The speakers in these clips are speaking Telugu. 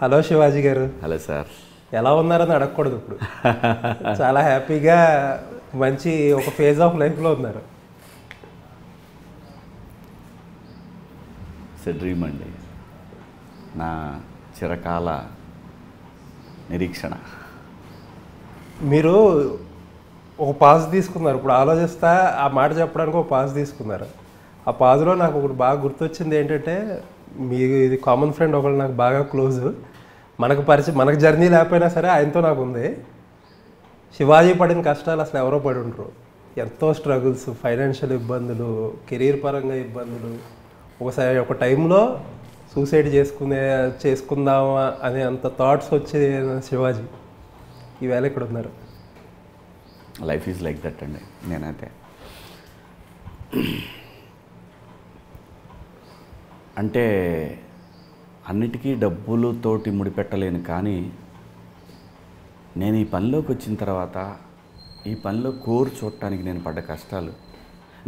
హలో శివాజీ గారు. Hello sir. ఎలా ఉన్నారని అడగకూడదు ఇప్పుడు. చాలా హ్యాపీగా మంచి ఒక ఫేజ్ ఆఫ్ లైఫ్లో ఉన్నారు. ఇట్స్ డ్రీమ్ అండి, నా చిరకాల నిరీక్షణ. మీరు ఒక పాజ్ తీసుకున్నారు. ఇప్పుడు ఆలోచిస్తా ఆ మాట చెప్పడానికి ఒక పాజ్ తీసుకున్నారు. ఆ పాజ్లో నాకు ఒకటి బాగా గుర్తొచ్చింది ఏంటంటే, మీ ఇది కామన్ ఫ్రెండ్ ఒకళ్ళు నాకు బాగా క్లోజ్. మనకు జర్నీ లేకపోయినా సరే ఆయనతో నాకు ఉంది. శివాజీ పడిన కష్టాలు అసలు ఎవరో పడి ఉండరు. ఎంతో స్ట్రగుల్స్, ఫైనాన్షియల్ ఇబ్బందులు, కెరీర్ పరంగా ఇబ్బందులు. ఒకసారి ఒక టైంలో సూసైడ్ చేసుకుందామా అనే అంత థాట్స్ వచ్చే శివాజీ ఈవేళ ఇక్కడ ఉన్నారు. లైఫ్ ఈజ్ లైక్ దట్ అండి. నేనైతే అంటే అన్నిటికీ డబ్బులతోటి ముడిపెట్టలేను, కానీ నేను ఈ పనిలోకి వచ్చిన తర్వాత ఈ పనిలో కోర్ చూడటానికి నేను పడ్డ కష్టాలు,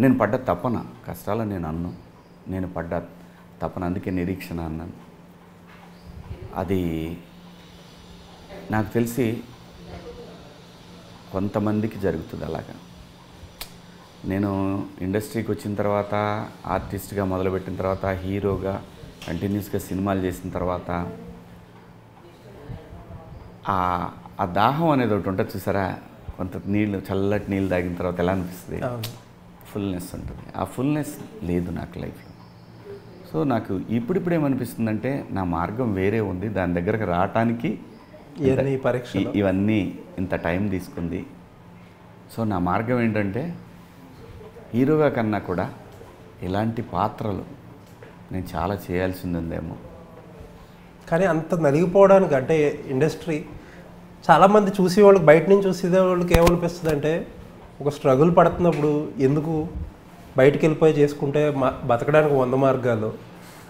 నేను పడ్డ తపన, కష్టాలు నేను పడ్డ తపన, అందుకే నిరీక్షణ అన్నాను. అది నాకు తెలిసి కొంతమందికి జరుగుతుంది అలాగా. నేను ఇండస్ట్రీకి వచ్చిన తర్వాత, ఆర్టిస్ట్గా మొదలుపెట్టిన తర్వాత, హీరోగా కంటిన్యూస్గా సినిమాలు చేసిన తర్వాత ఆ దాహం అనేది ఒకటి ఉంటుంది చూసారా, కొంత నీళ్ళు, చల్లటి నీళ్ళు తాగిన తర్వాత ఎలా అనిపిస్తుంది, ఫుల్నెస్ ఉంటుంది. ఆ ఫుల్నెస్ లేదు నాకు లైఫ్లో. సో నాకు ఇప్పుడు ఏమనిపిస్తుందంటే, నా మార్గం వేరే ఉంది, దాని దగ్గరకు రావటానికి ఇవన్నీ ఇంత టైం తీసుకుంది. సో నా మార్గం ఏంటంటే, హీరోగా కన్నా కూడా ఇలాంటి పాత్రలు నేను చాలా చేయాల్సింది ఉందేమో. కానీ అంత నలిగిపోవడానికి అంటే ఇండస్ట్రీ చాలామంది చూసేవాళ్ళకి, బయట నుంచి చూసే వాళ్ళకి ఏమనిపిస్తుంది అంటే, ఒక స్ట్రగుల్ పడుతున్నప్పుడు ఎందుకు బయటికి వెళ్ళిపోయి చేసుకుంటే బతకడానికి 100 మార్గాలు.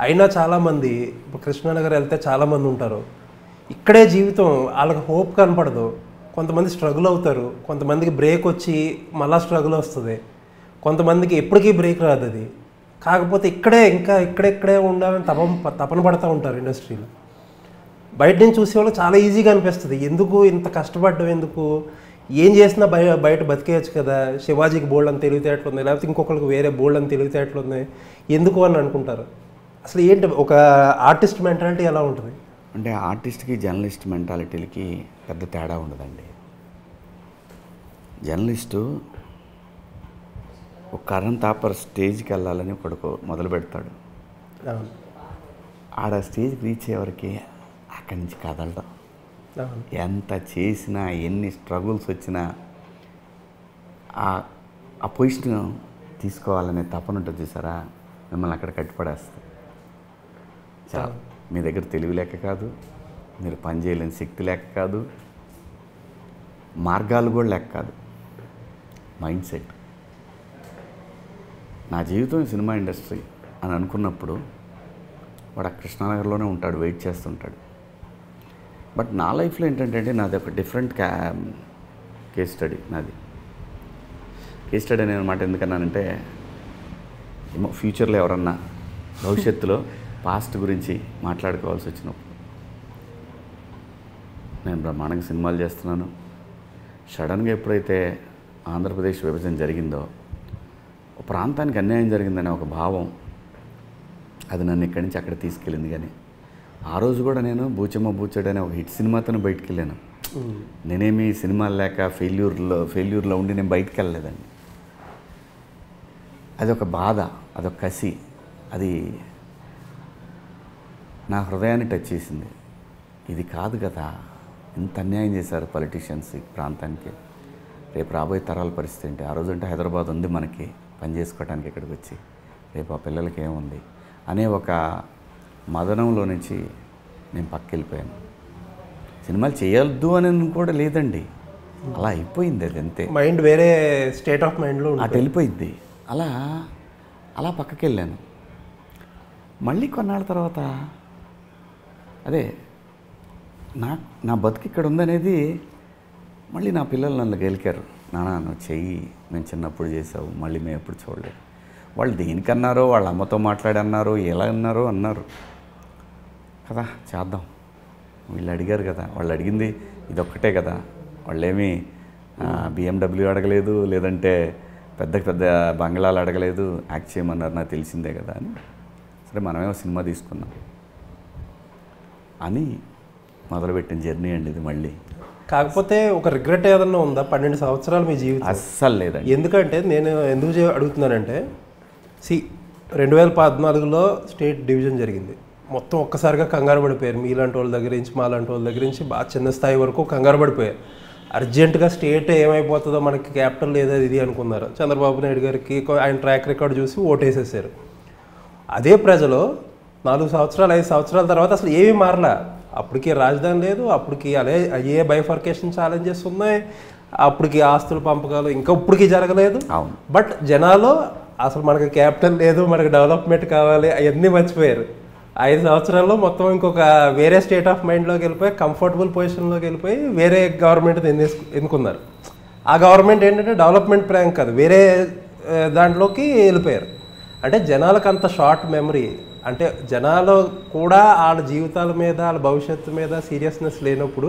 అయినా చాలామంది ఇప్పుడు కృష్ణానగర్ వెళ్తే చాలామంది ఉంటారు, ఇక్కడే జీవితం, వాళ్ళకి హోప్ కనపడదు. కొంతమంది స్ట్రగుల్ అవుతారు, కొంతమందికి బ్రేక్ వచ్చి మళ్ళీ స్ట్రగుల్ వస్తుంది, కొంతమందికి ఎప్పటికీ బ్రేక్ రాదు. అది కాకపోతే ఇక్కడే ఉండాలని తపన పడుతూ ఉంటారు ఇండస్ట్రీలో. బయట నుంచి చూసేవాళ్ళు చాలా ఈజీగా అనిపిస్తుంది, ఎందుకు ఇంత కష్టపడ్డం, ఎందుకు ఏం చేసినా బయట బతికేయచ్చు కదా, శివాజీకి బోల్డ్ అని తెలివితేటలు ఉన్నాయి, లేకపోతే ఇంకొకరికి వేరే బోల్డ్ అని తెలివితేటలు ఉన్నాయి, ఎందుకు అని అనుకుంటారు. అసలు ఏంటి ఒక ఆర్టిస్ట్ మెంటాలిటీ ఎలా ఉంటుంది అంటే, ఆర్టిస్ట్కి జర్నలిస్ట్ మెంటాలిటీలకి పెద్ద తేడా ఉండదండి. జర్నలిస్టు ఒక కరెంట్ తాపర్ స్టేజ్కి వెళ్ళాలని ఒకడు మొదలు పెడతాడు. ఆడ స్టేజ్కి రీచ్ అయ్యేవరకు అక్కడి నుంచి కదలడం, ఎంత చేసినా, ఎన్ని స్ట్రగుల్స్ వచ్చినా ఆ పొజిషన్ తీసుకోవాలనే తపన ఉంటుంది చూసారా, మిమ్మల్ని అక్కడ కట్టిపడేస్తుంది. చాలా మీ దగ్గర తెలివి లేక కాదు, మీరు పని చేయలేని శక్తి లేక కాదు, మార్గాలు కూడా లేక కాదు, మైండ్ సెట్. నా జీవితం సినిమా ఇండస్ట్రీ అని అనుకున్నప్పుడు వాడు కృష్ణానగర్లోనే ఉంటాడు, వెయిట్ చేస్తుంటాడు. బట్ నా లైఫ్లో ఏంటంటే, నాది ఒక డిఫరెంట్ కేస్ స్టడీ. నాది కేస్ స్టడీ అనే మాట ఎందుకన్నానంటే, ఫ్యూచర్లో ఎవరన్నా భవిష్యత్తులో పాస్ట్ గురించి మాట్లాడుకోవాల్సి వచ్చినప్పుడు, నేను బ్రహ్మాండంగా సినిమాలు చేస్తున్నాను. సడన్గా ఎప్పుడైతే ఆంధ్రప్రదేశ్ విభజన జరిగిందో, ఒక ప్రాంతానికి అన్యాయం జరిగిందనే ఒక భావం అది నన్ను ఇక్కడి నుంచి అక్కడ తీసుకెళ్ళింది. కానీ ఆ రోజు కూడా నేను బూచమ్మ బూచడు అనే ఒక హిట్ సినిమాతో బయటికి వెళ్ళాను. నేనేమి సినిమాలు లేక ఫెయిల్యూర్లో ఉండి నేను బయటికి వెళ్ళలేదండి. అదొక బాధ, అదొక కసి, అది నా హృదయాన్ని టచ్ చేసింది. ఇది కాదు కదా, ఇంత అన్యాయం చేశారు పొలిటీషియన్స్ ఈ ప్రాంతానికి, రేపు రాబోయే తరాల పరిస్థితి ఏంటి. ఆ రోజంటే హైదరాబాద్ ఉంది మనకి పని చేసుకోవడానికి, ఇక్కడికి వచ్చి రేపు ఆ పిల్లలకి ఏముంది అనే ఒక మదనంలో నుంచి నేను పక్కకి వెళ్ళిపోయాను. సినిమాలు చేయొద్దు అని కూడా లేదండి, అలా అయిపోయింది. అది అంతే, మైండ్ వేరే స్టేట్ ఆఫ్ మైండ్లో అటు వెళ్ళిపోయింది. అలా పక్కకి వెళ్ళాను. మళ్ళీ కొన్నాళ్ళ తర్వాత అదే నా బతుకు ఇక్కడ ఉందనేది, మళ్ళీ నా పిల్లలు నన్ను గెలికారు. నాన్న నువ్వు చెయ్యి, మేము చిన్నప్పుడు చేసావు, మళ్ళీ మేము ఎప్పుడు చూడలేదు. వాళ్ళు దేనికన్నారో, వాళ్ళ అమ్మతో మాట్లాడి అన్నారో, ఎలా అన్నారో అన్నారు కదా, చేద్దాం. వీళ్ళు అడిగారు కదా, వాళ్ళు అడిగింది ఇదొక్కటే కదా, వాళ్ళేమీ BMW అడగలేదు, లేదంటే పెద్ద పెద్ద బంగ్లాలు అడగలేదు, యాక్ట్ చేయమన్నారు, నాకు తెలిసిందే కదా అని. సరే మనమేమో సినిమా తీసుకున్నాం అని మొదలుపెట్టిన జర్నీ అండి ఇది. మళ్ళీ కాకపోతే ఒక రిగ్రెట్ ఏదన్నా ఉందా 12 సంవత్సరాలు మీ జీవితం? అస్సలు లేదండి. ఎందుకంటే నేను ఎందుకు అడుగుతున్నానంటే, 2014లో స్టేట్ డివిజన్ జరిగింది. మొత్తం ఒక్కసారిగా కంగారు పడిపోయారు. మీలాంటి వాళ్ళ దగ్గర నుంచి, మాలాంటి వాళ్ళ దగ్గర నుంచి బాగా చిన్న స్థాయి వరకు కంగారు పడిపోయారు. అర్జెంటుగా స్టేట్ ఏమైపోతుందో, మనకి క్యాపిటల్ లేదా ఇది అనుకున్నారు. చంద్రబాబు నాయుడు గారికి ఆయన ట్రాక్ రికార్డ్ చూసి ఓటేసేసారు. అదే ప్రజలు 4 సంవత్సరాలు 5 సంవత్సరాల తర్వాత అసలు ఏమీ మారలా. అప్పటికి రాజధాని లేదు, అప్పటికి ఏ బైఫర్కేషన్ ఛాలెంజెస్ ఉన్నాయి, అప్పటికి ఆస్తుల పంపకాలు ఇంకా ఇప్పటికీ జరగలేదు. బట్ జనాలు అసలు మనకి క్యాపిటల్ లేదు, మనకి డెవలప్మెంట్ కావాలి, అవన్నీ మర్చిపోయారు. 5 సంవత్సరాల్లో మొత్తం ఇంకొక వేరే స్టేట్ ఆఫ్ మైండ్లోకి వెళ్ళిపోయి, కంఫర్టబుల్ పొజిషన్లోకి వెళ్ళిపోయి వేరే గవర్నమెంట్ ఎన్నుకున్నారు. ఆ గవర్నమెంట్ ఏంటంటే డెవలప్మెంట్ ప్లాన్ కాదు, వేరే దాంట్లోకి వెళ్ళిపోయారు. అంటే జనాలకు అంత షార్ట్ మెమరీ. అంటే జనాలు కూడా వాళ్ళ జీవితాల మీద, వాళ్ళ భవిష్యత్తు మీద సీరియస్నెస్ లేనప్పుడు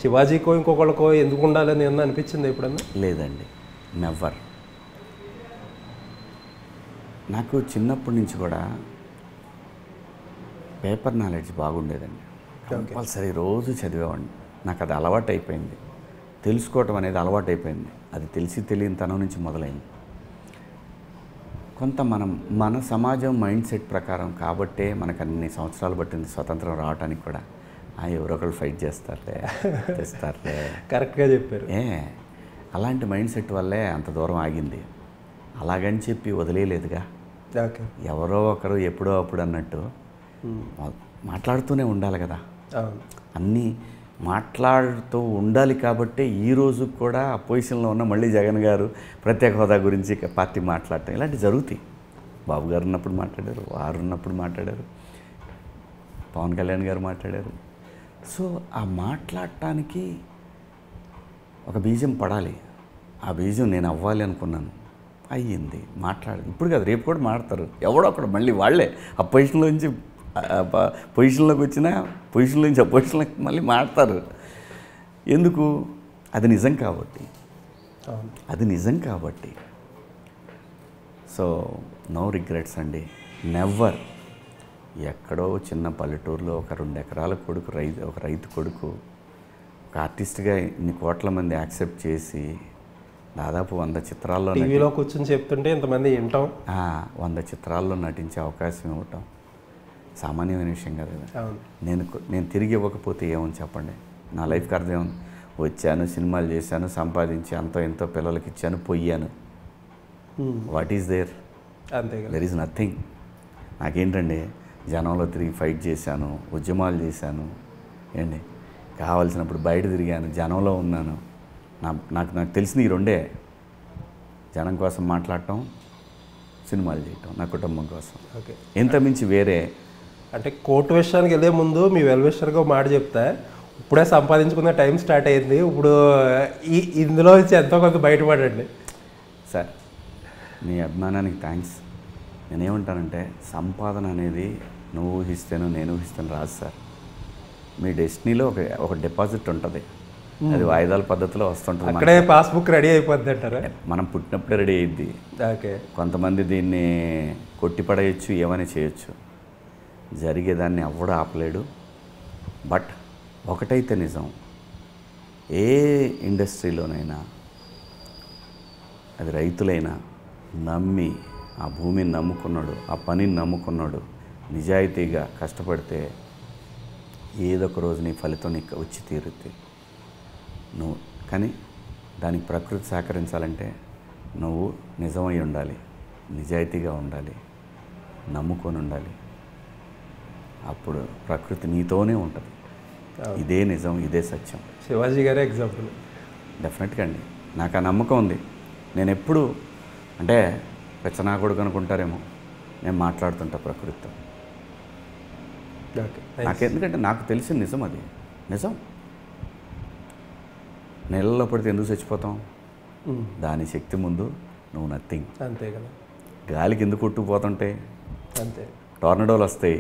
శివాజీకో ఇంకొకళ్ళకో ఎందుకు ఉండాలని ఏమన్నా అనిపించింది ఎప్పుడన్నా? లేదండి, నెవర్. నాకు చిన్నప్పటి నుంచి కూడా పేపర్ నాలెడ్జ్ బాగుండేదండి. కంపల్సరీ రోజు చదివేవాడిని. నాకు అది అలవాటు అయిపోయింది. తెలుసుకోవటం అనేది అలవాటు అయిపోయింది. అది తెలిసి తెలియని తనం నుంచి మొదలైంది. కొంత మన సమాజం మైండ్ సెట్ ప్రకారం కాబట్టే మనకు అన్ని సంవత్సరాలు పట్టింది స్వతంత్రం రావడానికి కూడా. ఎవరో ఒకళ్ళు ఫైట్ చేస్తారులే, తెస్తారులే. కరెక్ట్గా చెప్పారు. అలాంటి మైండ్ సెట్ వల్లే అంత దూరం ఆగింది. అలాగని చెప్పి వదిలేయలేదుగా. ఎవరో ఒకరు ఎప్పుడో అప్పుడు అన్నట్టు మాట్లాడుతూనే ఉండాలి కదా. అన్నీ మాట్లాడుతూ ఉండాలి. కాబట్టి ఈరోజు కూడా అపోజిషన్లో ఉన్న మళ్ళీ జగన్ గారు ప్రత్యేక హోదా గురించి పార్టీ మాట్లాడటం ఇలాంటివి జరుగుతాయి. బాబు గారు ఉన్నప్పుడు మాట్లాడారు, వారు ఉన్నప్పుడు మాట్లాడారు, పవన్ కళ్యాణ్ గారు మాట్లాడారు. సో ఆ మాట్లాడటానికి ఒక బీజం పడాలి. ఆ బీజం నేను అవ్వాలి అనుకున్నాను, అయ్యింది. ఇప్పుడు కాదు, రేపు కూడా మాట్లాడతారు. ఎవడో అక్కడ మళ్ళీ వాళ్ళే ఆ పొజిషన్లోంచి పొజిషన్లోకి వచ్చిన పొజిషన్లో నుంచి ఆ పొజిషన్లోకి మళ్ళీ మాడతారు. ఎందుకు? అది నిజం కాబట్టి. అది నిజం కాబట్టి. సో నో రిగ్రెట్స్ అండి, నెవర్. ఎక్కడో చిన్న పల్లెటూరులో ఒక 2 ఎకరాల కొడుకు, ఒక రైతు కొడుకు ఒక ఆర్టిస్ట్గా ఇన్ని కోట్ల మంది యాక్సెప్ట్ చేసి దాదాపు 100 చిత్రాల్లో టీవీలో కూర్చొని చెప్తుంటే ఇంతమంది వింటాం. 100 చిత్రాల్లో నటించే అవకాశం ఇవ్వటం సామాన్యమైన విషయం కాదు కదా. నేను తిరిగి ఇవ్వకపోతే ఏమని చెప్పండి? నా లైఫ్కి అర్థం ఉంది. వచ్చాను, సినిమాలు చేశాను, సంపాదించి అంతో ఎంతో పిల్లలకి ఇచ్చాను, పోయాను. What is there? There is nothing. నాకేంటండి, జనంలో తిరిగి ఫైట్ చేశాను, ఉద్యమాలు చేశాను, ఏంటి కావాల్సినప్పుడు బయట తిరిగాను, జనంలో ఉన్నాను. నాకు తెలిసింది ఈ 2. జనం కోసం మాట్లాడటం, సినిమాలు చేయటం, నా కుటుంబం కోసం. ఎంత మించి వేరే. అంటే కోర్టు విషయానికి వెళ్ళే ముందు మీ వెల్విషర్గా మాట చెప్తా, ఇప్పుడే సంపాదించుకునే టైం స్టార్ట్ అయింది, ఇప్పుడు ఇందులో నుంచి ఎంతో కొంత బయటపడండి. సార్ మీ అభిమానానికి థ్యాంక్స్. నేనేమంటానంటే, సంపాదన అనేది నువ్వు ఊహిస్తేనో నేను ఊహిస్తాను రాదు సార్. మీ డెస్టినీలో ఒక డిపాజిట్ ఉంటుంది, అది వాయిదాల పద్ధతిలో వస్తుంటుంది. అక్కడే పాస్బుక్ రెడీ అయిపోద్ది అంటారా? మనం పుట్టినప్పుడే రెడీ అయ్యిద్ది. కొంతమంది దీన్ని కొట్టిపడేయచ్చు, ఏమని చేయొచ్చు. జరిగేదాన్ని ఎవడు ఆపలేడు. బట్ ఒకటైతే నిజం, ఏ ఇండస్ట్రీలోనైనా అది రైతులైనా నమ్మి ఆ భూమిని నమ్ముకున్నాడు, ఆ పనిని నమ్ముకున్నాడు, నిజాయితీగా కష్టపడితే ఏదో ఒక రోజు నీ ఫలితం నీకు వచ్చి తీరుద్ది. నువ్వు కానీ దానికి ప్రకృతి సహకరించాలంటే నువ్వు నిజమై ఉండాలి, నిజాయితీగా ఉండాలి, నమ్ముకొని ఉండాలి. అప్పుడు ప్రకృతి నీతోనే ఉంటుంది. ఇదే నిజం, ఇదే సత్యం. శివాజీ గారే ఎగ్జాంపుల్. డెఫినెట్గా అండి, నాకు ఆ నమ్మకం ఉంది. నేను ఎప్పుడు అంటే పెచ్చనా కొడుకు అనుకుంటారేమో, నేను మాట్లాడుతుంటా ప్రకృతితో. ఎందుకంటే నాకు తెలిసిన నిజం, అది నిజం. నెలలో పడితే ఎందుకు చచ్చిపోతాం? దాని శక్తి ముందు నువ్వు నథింగ్. అంతే కదా. గాలికి ఎందుకు కొట్టుకుపోతుంటే అంతే, టోర్నడోలు వస్తాయి,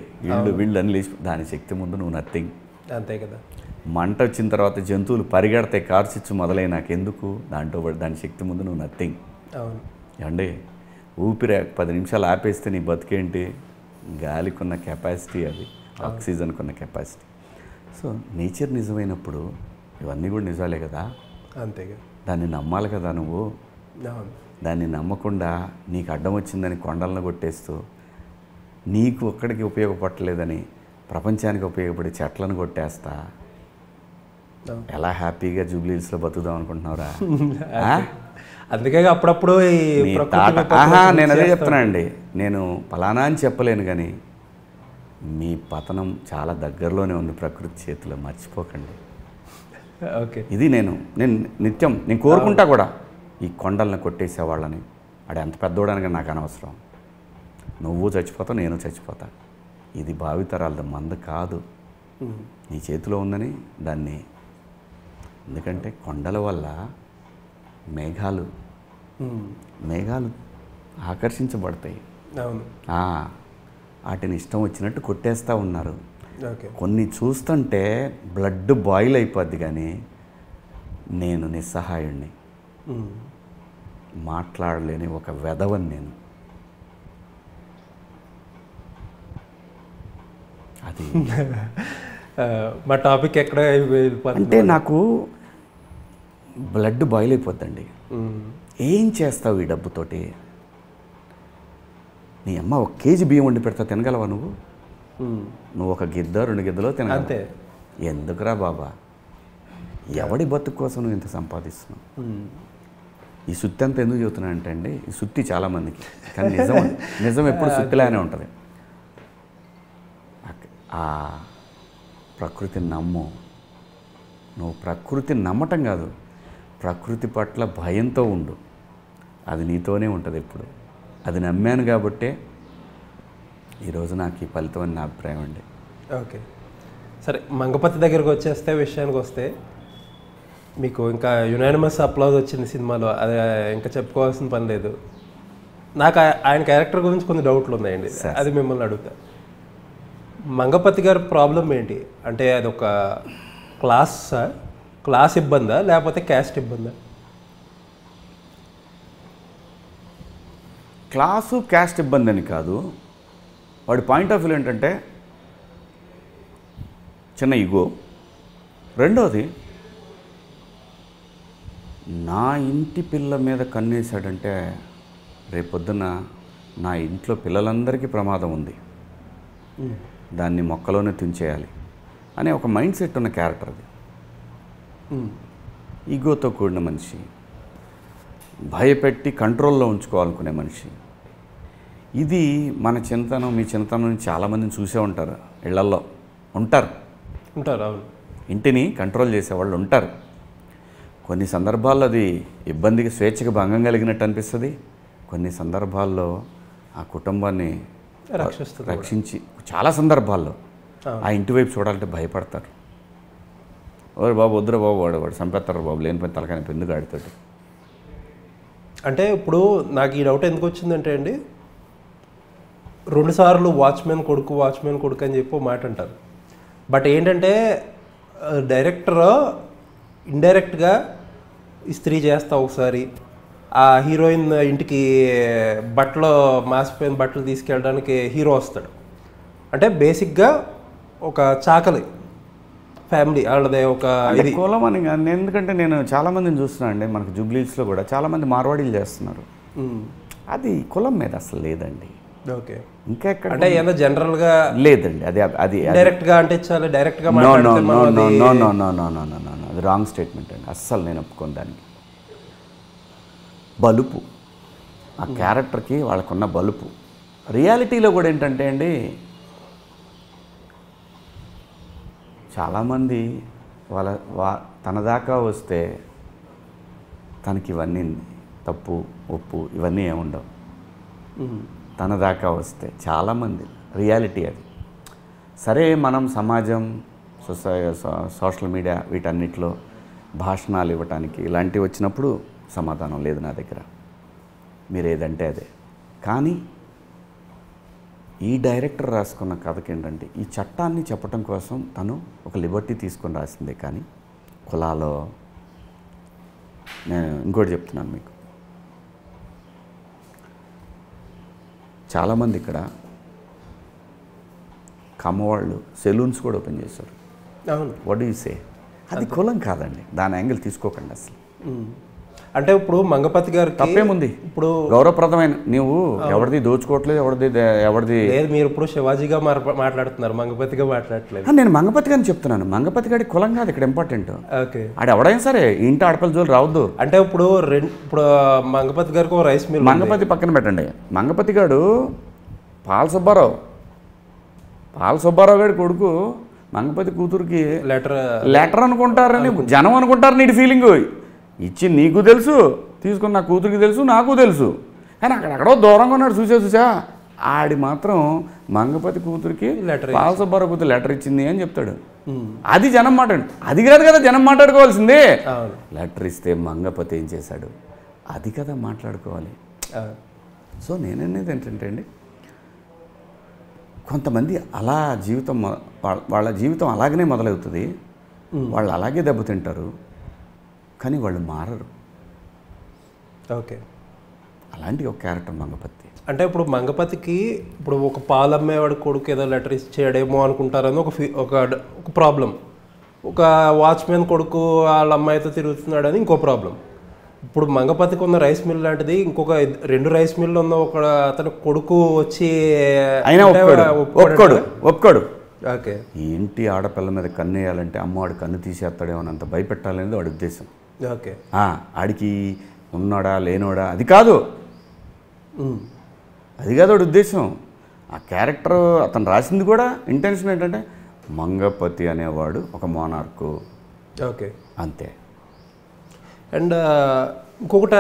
వీళ్ళు అని లేచి, దాని శక్తి ముందు నువ్వు నథింగ్. అంతే కదా. మంట వచ్చిన తర్వాత జంతువులు పరిగెడతాయి, కార్చిచ్చు మొదలై నాకెందుకు, దాని శక్తి ముందు నువ్వు నథింగ్. అవును. అండి ఊపిరి 10 నిమిషాలు ఆపేస్తే నీ బతికేంటి? గాలికున్న కెపాసిటీ అది, ఆక్సిజన్కున్న కెపాసిటీ. సో నేచర్ నిజమైనప్పుడు ఇవన్నీ కూడా నిజాలే కదా. అంతేగా. దాన్ని నమ్మాలి కదా నువ్వు. అవును. దాన్ని నమ్మకుండా నీకు అడ్డం వచ్చిందని కొండలను కొట్టేస్తూ, నీకు ఒక్కడికి ఉపయోగపడలేదని ప్రపంచానికి ఉపయోగపడే చెట్లను కొట్టేస్తా ఎలా హ్యాపీగా జూబ్లీహిల్స్లో బతుకుదాం అనుకుంటున్నావురా? అందుకే అప్పుడప్పుడు నేను అదే చెప్తున్నా అండి. నేను ఫలానా అని చెప్పలేను, కానీ మీ పతనం చాలా దగ్గరలోనే ఉంది ప్రకృతి చేతిలో, మర్చిపోకండి. ఓకే. ఇది నేను నిత్యం నేను కోరుకుంటా కూడా, ఈ కొండలను కొట్టేసేవాళ్ళని. ఆడు ఎంత పెద్దోడానికి నాకు అనవసరం. నువ్వు చచ్చిపోతావు, నేను చచ్చిపోతా. ఇది భావితరాలది, మందు కాదు. నీ చేతిలో ఉందని దాన్ని, ఎందుకంటే కొండల వల్ల మేఘాలు ఆకర్షించబడతాయి. వాటిని ఇష్టం వచ్చినట్టు కొట్టేస్తూ ఉన్నారు. కొన్ని చూస్తుంటే బ్లడ్ బాయిల్ అయిపోద్ది, కానీ నేను నిస్సహాయుణ్ణి, మాట్లాడలేని ఒక వెధవని నేను. అది మా టాపిక్ ఎక్కడ అంటే నాకు బ్లడ్ బాయిల్ అయిపోద్దండి. ఏం చేస్తావు ఈ డబ్బుతోటి? నీ అమ్మ 1 కేజీ బియ్యం వండి పెడతా, తినగలవా నువ్వు? నువ్వు 1 గిద్ద 2 గిద్దలో తినగలవు. ఎందుకురా బాబా, ఎవడి బతుకు కోసం నువ్వు ఇంత సంపాదిస్తున్నావు? ఈ సుత్తి అంతా ఎందుకు చెబుతున్నా అంటే అండి, ఈ సుత్తి చాలామందికి, కానీ నిజం ఎప్పుడు సుత్తిలానే ఉంటుంది. ఆ ప్రకృతిని నమ్ము. నువ్వు ప్రకృతిని నమ్మటం కాదు, ప్రకృతి పట్ల భయంతో ఉండు. అది నీతోనే ఉంటుంది ఎప్పుడు. అది నమ్మాను కాబట్టే ఈరోజు నాకు ఈ ఫలితం అని నా అభిప్రాయం అండి. ఓకే, సరే. మంగపతి దగ్గరకు వచ్చేస్తే, విషయానికి వస్తే, మీకు ఇంకా యునానిమస్ అప్లాజ్ వచ్చింది సినిమాలో, అది ఇంకా చెప్పుకోవాల్సిన పని లేదు. నాకు ఆయన క్యారెక్టర్ గురించి కొన్ని డౌట్లు ఉన్నాయండి, అది మిమ్మల్ని అడుగుతా. మంగపతి గారి ప్రాబ్లం ఏంటి అంటే, అది ఒక క్లాస్ ఇబ్బందా లేకపోతే క్యాస్ట్ ఇబ్బందా? క్లాసు క్యాస్ట్ ఇబ్బంది అని కాదు. వాడి పాయింట్ ఆఫ్ వ్యూ ఏంటంటే చిన్న ఈగో. రెండోది, నా ఇంటి పిల్ల మీద కన్నేశాడంటే రేపొద్దున నా ఇంట్లో పిల్లలందరికీ ప్రమాదం ఉంది, దాన్ని మొక్కలోనే తుంచేయాలి అనే ఒక మైండ్ సెట్ ఉన్న క్యారెక్టర్ అది. ఈగోతో కూడిన మనిషి, భయపెట్టి కంట్రోల్లో ఉంచుకోవాలనుకునే మనిషి. ఇది మన చింతనం, మీ చింతనం చాలామందిని చూసే ఉంటారు, ఇళ్లల్లో ఉంటారు. అవును. ఇంటిని కంట్రోల్ చేసేవాళ్ళు ఉంటారు. కొన్ని సందర్భాల్లో అది ఇబ్బందికి, స్వేచ్ఛకు భంగం కలిగినట్టు అనిపిస్తుంది. కొన్ని సందర్భాల్లో ఆ కుటుంబాన్ని రక్షించి, చాలా సందర్భాల్లో ఆ ఇంటి వైపు చూడాలంటే భయపడతారు. ఓరే బాబు, వద్దురా బాబు, వాడు చంపేస్తారు బాబు, లేని పని తలకాయ ఎందుకు ఆడుతాడు. అంటే ఇప్పుడు నాకు ఈ డౌట్ ఎందుకు వచ్చిందంటే అండి, 2 సార్లు వాచ్మెన్ కొడుకు అని చెప్పి మాట అంటారు. బట్ ఏంటంటే డైరెక్టర్ ఇండైరెక్ట్గా ఇస్త్రీ చేస్తా ఒకసారి, ఆ హీరోయిన్ ఇంటికి మాసిపోయిన బట్టలు తీసుకెళ్ళడానికి హీరో వస్తాడు. అంటే బేసిక్గా ఒక చాకలి ఫ్యామిలీ వాళ్ళదే ఒక ఇది కులం అని. ఎందుకంటే నేను చాలామందిని చూస్తున్నాను అండి, మనకు జూబ్లీహిల్స్లో కూడా చాలామంది మార్వాడీలు చేస్తున్నారు. అది కులం మీద అసలు లేదండి. ఓకే, ఇంకా ఎక్కడ అంటే ఏదో జనరల్గా లేదండి. అది డైరెక్ట్గా అంటే చాలా డైరెక్ట్గా అది రాంగ్ స్టేట్మెంట్ అండి. అస్సలు నేను ఒప్పుకోను దానికి. బలుపు, ఆ క్యారెక్టర్కి వాళ్ళకున్న బలుపు. రియాలిటీలో కూడా ఏంటంటే అండి, చాలామంది తన దాకా వస్తే తనకి ఇవన్నీ తప్పు ఒప్పు ఇవన్నీ ఏముండవు. తన దాకా వస్తే చాలామంది రియాలిటీ అది. సరే, మనం సమాజం, సోషల్ మీడియా వీటన్నిటిలో భాషణాలు ఇవ్వటానికి ఇలాంటివి వచ్చినప్పుడు సమాధానం లేదు నా దగ్గర, మీరు ఏదంటే అదే. కానీ ఈ డైరెక్టర్ రాసుకున్న కథకి ఏంటంటే ఈ చట్టాన్ని చెప్పడం కోసం తను ఒక లిబర్టీ తీసుకొని రాసిందే కానీ కులాలో నేను ఇంకోటి చెప్తున్నాను మీకు. చాలామంది ఇక్కడ కమ్మవాళ్ళు సెలూన్స్ కూడా ఓపెన్ చేశారు. అవును. What do you say? అది కులం కాదండి, దాని యాంగిల్ తీసుకోకండి అసలు. అంటే ఇప్పుడు మంగపతి గారికి తప్పేముంది? ఇప్పుడు గౌరవప్రదమైన నువ్వు ఎవరిది దోచుకోవట్లేదు, ఎవరిది లేదు. మీరు ఇప్పుడు శివాజీగా మాట్లాడుతున్నారు, మంగపతిగా మాట్లాడట్లేదు. నేను మంగపతి గారిని చెప్తున్నాను. మంగపతి గారి కులం కాదు ఇక్కడ ఇంపార్టెంట్. ఓకే. ఆడు ఎవడైనా సరే ఇంటి ఆడపల్లి జోలు రావద్దు. అంటే ఇప్పుడు మంగపతి గారికి ఒక రైస్ మిల్. మంగపతి పక్కన పెట్టండి. మంగపతి గారు పాల సుబ్బారావు గారి కొడుకు మంగపతి కూతురికి లెటర్ అనుకుంటారని జనం అనుకుంటారు. నీటి ఫీలింగ్ ఇచ్చి నీకు తెలుసు, తీసుకుని నా కూతురికి తెలుసు, నాకు తెలుసు. కానీ అక్కడెక్కడో దూరంగా ఉన్నాడు. చూసా ఆడి మాత్రం మంగపతి కూతురికి పాల సుబ్బారావు కూతురు లెటర్ ఇచ్చింది అని చెప్తాడు. అది జనం మాట్లాడు. అది కాదు కదా జనం మాట్లాడుకోవాల్సిందే. లెటర్ ఇస్తే మంగపతి ఏం చేశాడు, అది కదా మాట్లాడుకోవాలి. సో నేననేది ఏంటంటే అండి, కొంతమంది అలా జీవితం వాళ్ళ జీవితం అలాగనే మొదలవుతుంది, వాళ్ళు అలాగే దెబ్బతింటారు, కానీ వాళ్ళు మారరు. ఓకే. అలాంటి ఒక క్యారెక్టర్ మంగపతి. అంటే ఇప్పుడు మంగపతికి ఇప్పుడు ఒక పాలమ్మేవాడి కొడుకు ఏదో లెటర్ ఇచ్చేయడేమో అనుకుంటారని ఒక ప్రాబ్లం. ఒక వాచ్మెన్ కొడుకు వాళ్ళ అమ్మాయితో తిరుగుతున్నాడని ఇంకో ప్రాబ్లం. ఇప్పుడు మంగపతికి ఉన్న రైస్ మిల్ లాంటిది ఇంకొక 2 రైస్ మిల్లు ఉన్న ఒక అతని కొడుకు వచ్చి అయినా ఒప్పుకోడు. ఓకే. ఇంటి ఆడపిల్ల మీద కన్ను వేయాలంటే అమ్మవాడు కన్ను తీసేస్తాడేమో అంత భయపెట్టాలనేది వాడి ఉద్దేశం. ఓకే. ఆడికి ఉన్నాడా లేనోడా అది కాదు వాడి ఉద్దేశం. ఆ క్యారెక్టర్ అతను రాసింది కూడా ఇంటెన్షన్ ఏంటంటే మంగపతి అనేవాడు ఒక మోనార్కు. ఓకే. అంతే. అండ్ ఇంకొకటి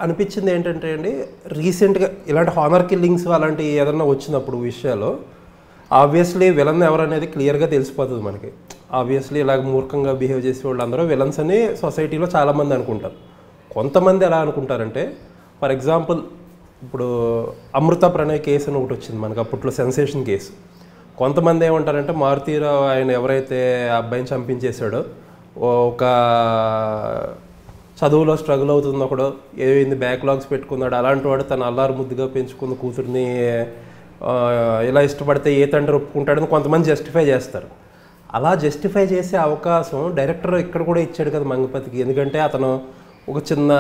అనిపించింది ఏంటంటే అండి, రీసెంట్గా ఇలాంటి హానర్ కిల్లింగ్స్ అలాంటి ఏదన్నా వచ్చినప్పుడు విషయాలు ఆబ్వియస్లీ విలన్ ఎవరనేది క్లియర్గా తెలిసిపోతుంది మనకి. ఆబ్వియస్లీ ఇలాగ మూర్ఖంగా బిహేవ్ చేసే వాళ్ళందరూ విలన్స్ అని సొసైటీలో చాలామంది అనుకుంటారు. కొంతమంది ఎలా అనుకుంటారంటే, ఫర్ ఎగ్జాంపుల్ ఇప్పుడు అమృత ప్రణయ్ కేసు అని ఒకటి వచ్చింది మనకు అప్పట్లో, సెన్సేషన్ కేసు. కొంతమంది ఏమంటారంటే మారుతీరావు ఆయన ఎవరైతే అబ్బాయిని చంపించేశాడో, ఒక చదువులో స్ట్రగుల్ అవుతుంది, ఒకడు ఏమైంది బ్యాక్లాగ్స్ పెట్టుకున్నాడు, అలాంటి వాడు తన అల్లారు ముద్దుగా పెంచుకున్న కూతుర్ని ఇలా ఇష్టపడితే ఏ తండ్రి ఒప్పుకుంటాడని కొంతమంది జస్టిఫై చేస్తారు. అలా జస్టిఫై చేసే అవకాశం డైరెక్టర్ ఇక్కడ కూడా ఇచ్చాడు కదా మంగపతికి. ఎందుకంటే అతను ఒక చిన్న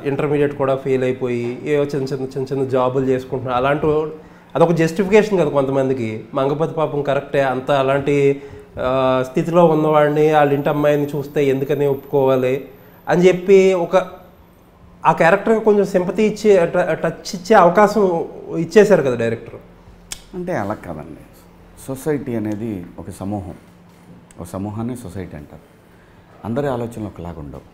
ఇంటర్మీడియట్ కూడా ఫెయిల్ అయిపోయి ఏవో చిన్న జాబులు చేసుకుంటున్నాడు. అలాంటి అదొక జస్టిఫికేషన్ కదా కొంతమందికి. మంగపతి పాపం కరెక్టే, అంత అలాంటి స్థితిలో ఉన్నవాడిని వాళ్ళ ఇంటి అమ్మాయిని చూస్తే ఎందుకని ఒప్పుకోవాలి అని చెప్పి ఆ క్యారెక్టర్కి కొంచెం సింపతి ఇచ్చి టచ్ ఇచ్చే అవకాశం ఇచ్చేశారు కదా డైరెక్టర్. అంటే అలా కాదండి. సొసైటీ అనేది ఒక సమూహం, ఒక సమూహాన్ని సొసైటీ అంటారు. అందరి ఆలోచనలు ఒకలాగా ఉండవు.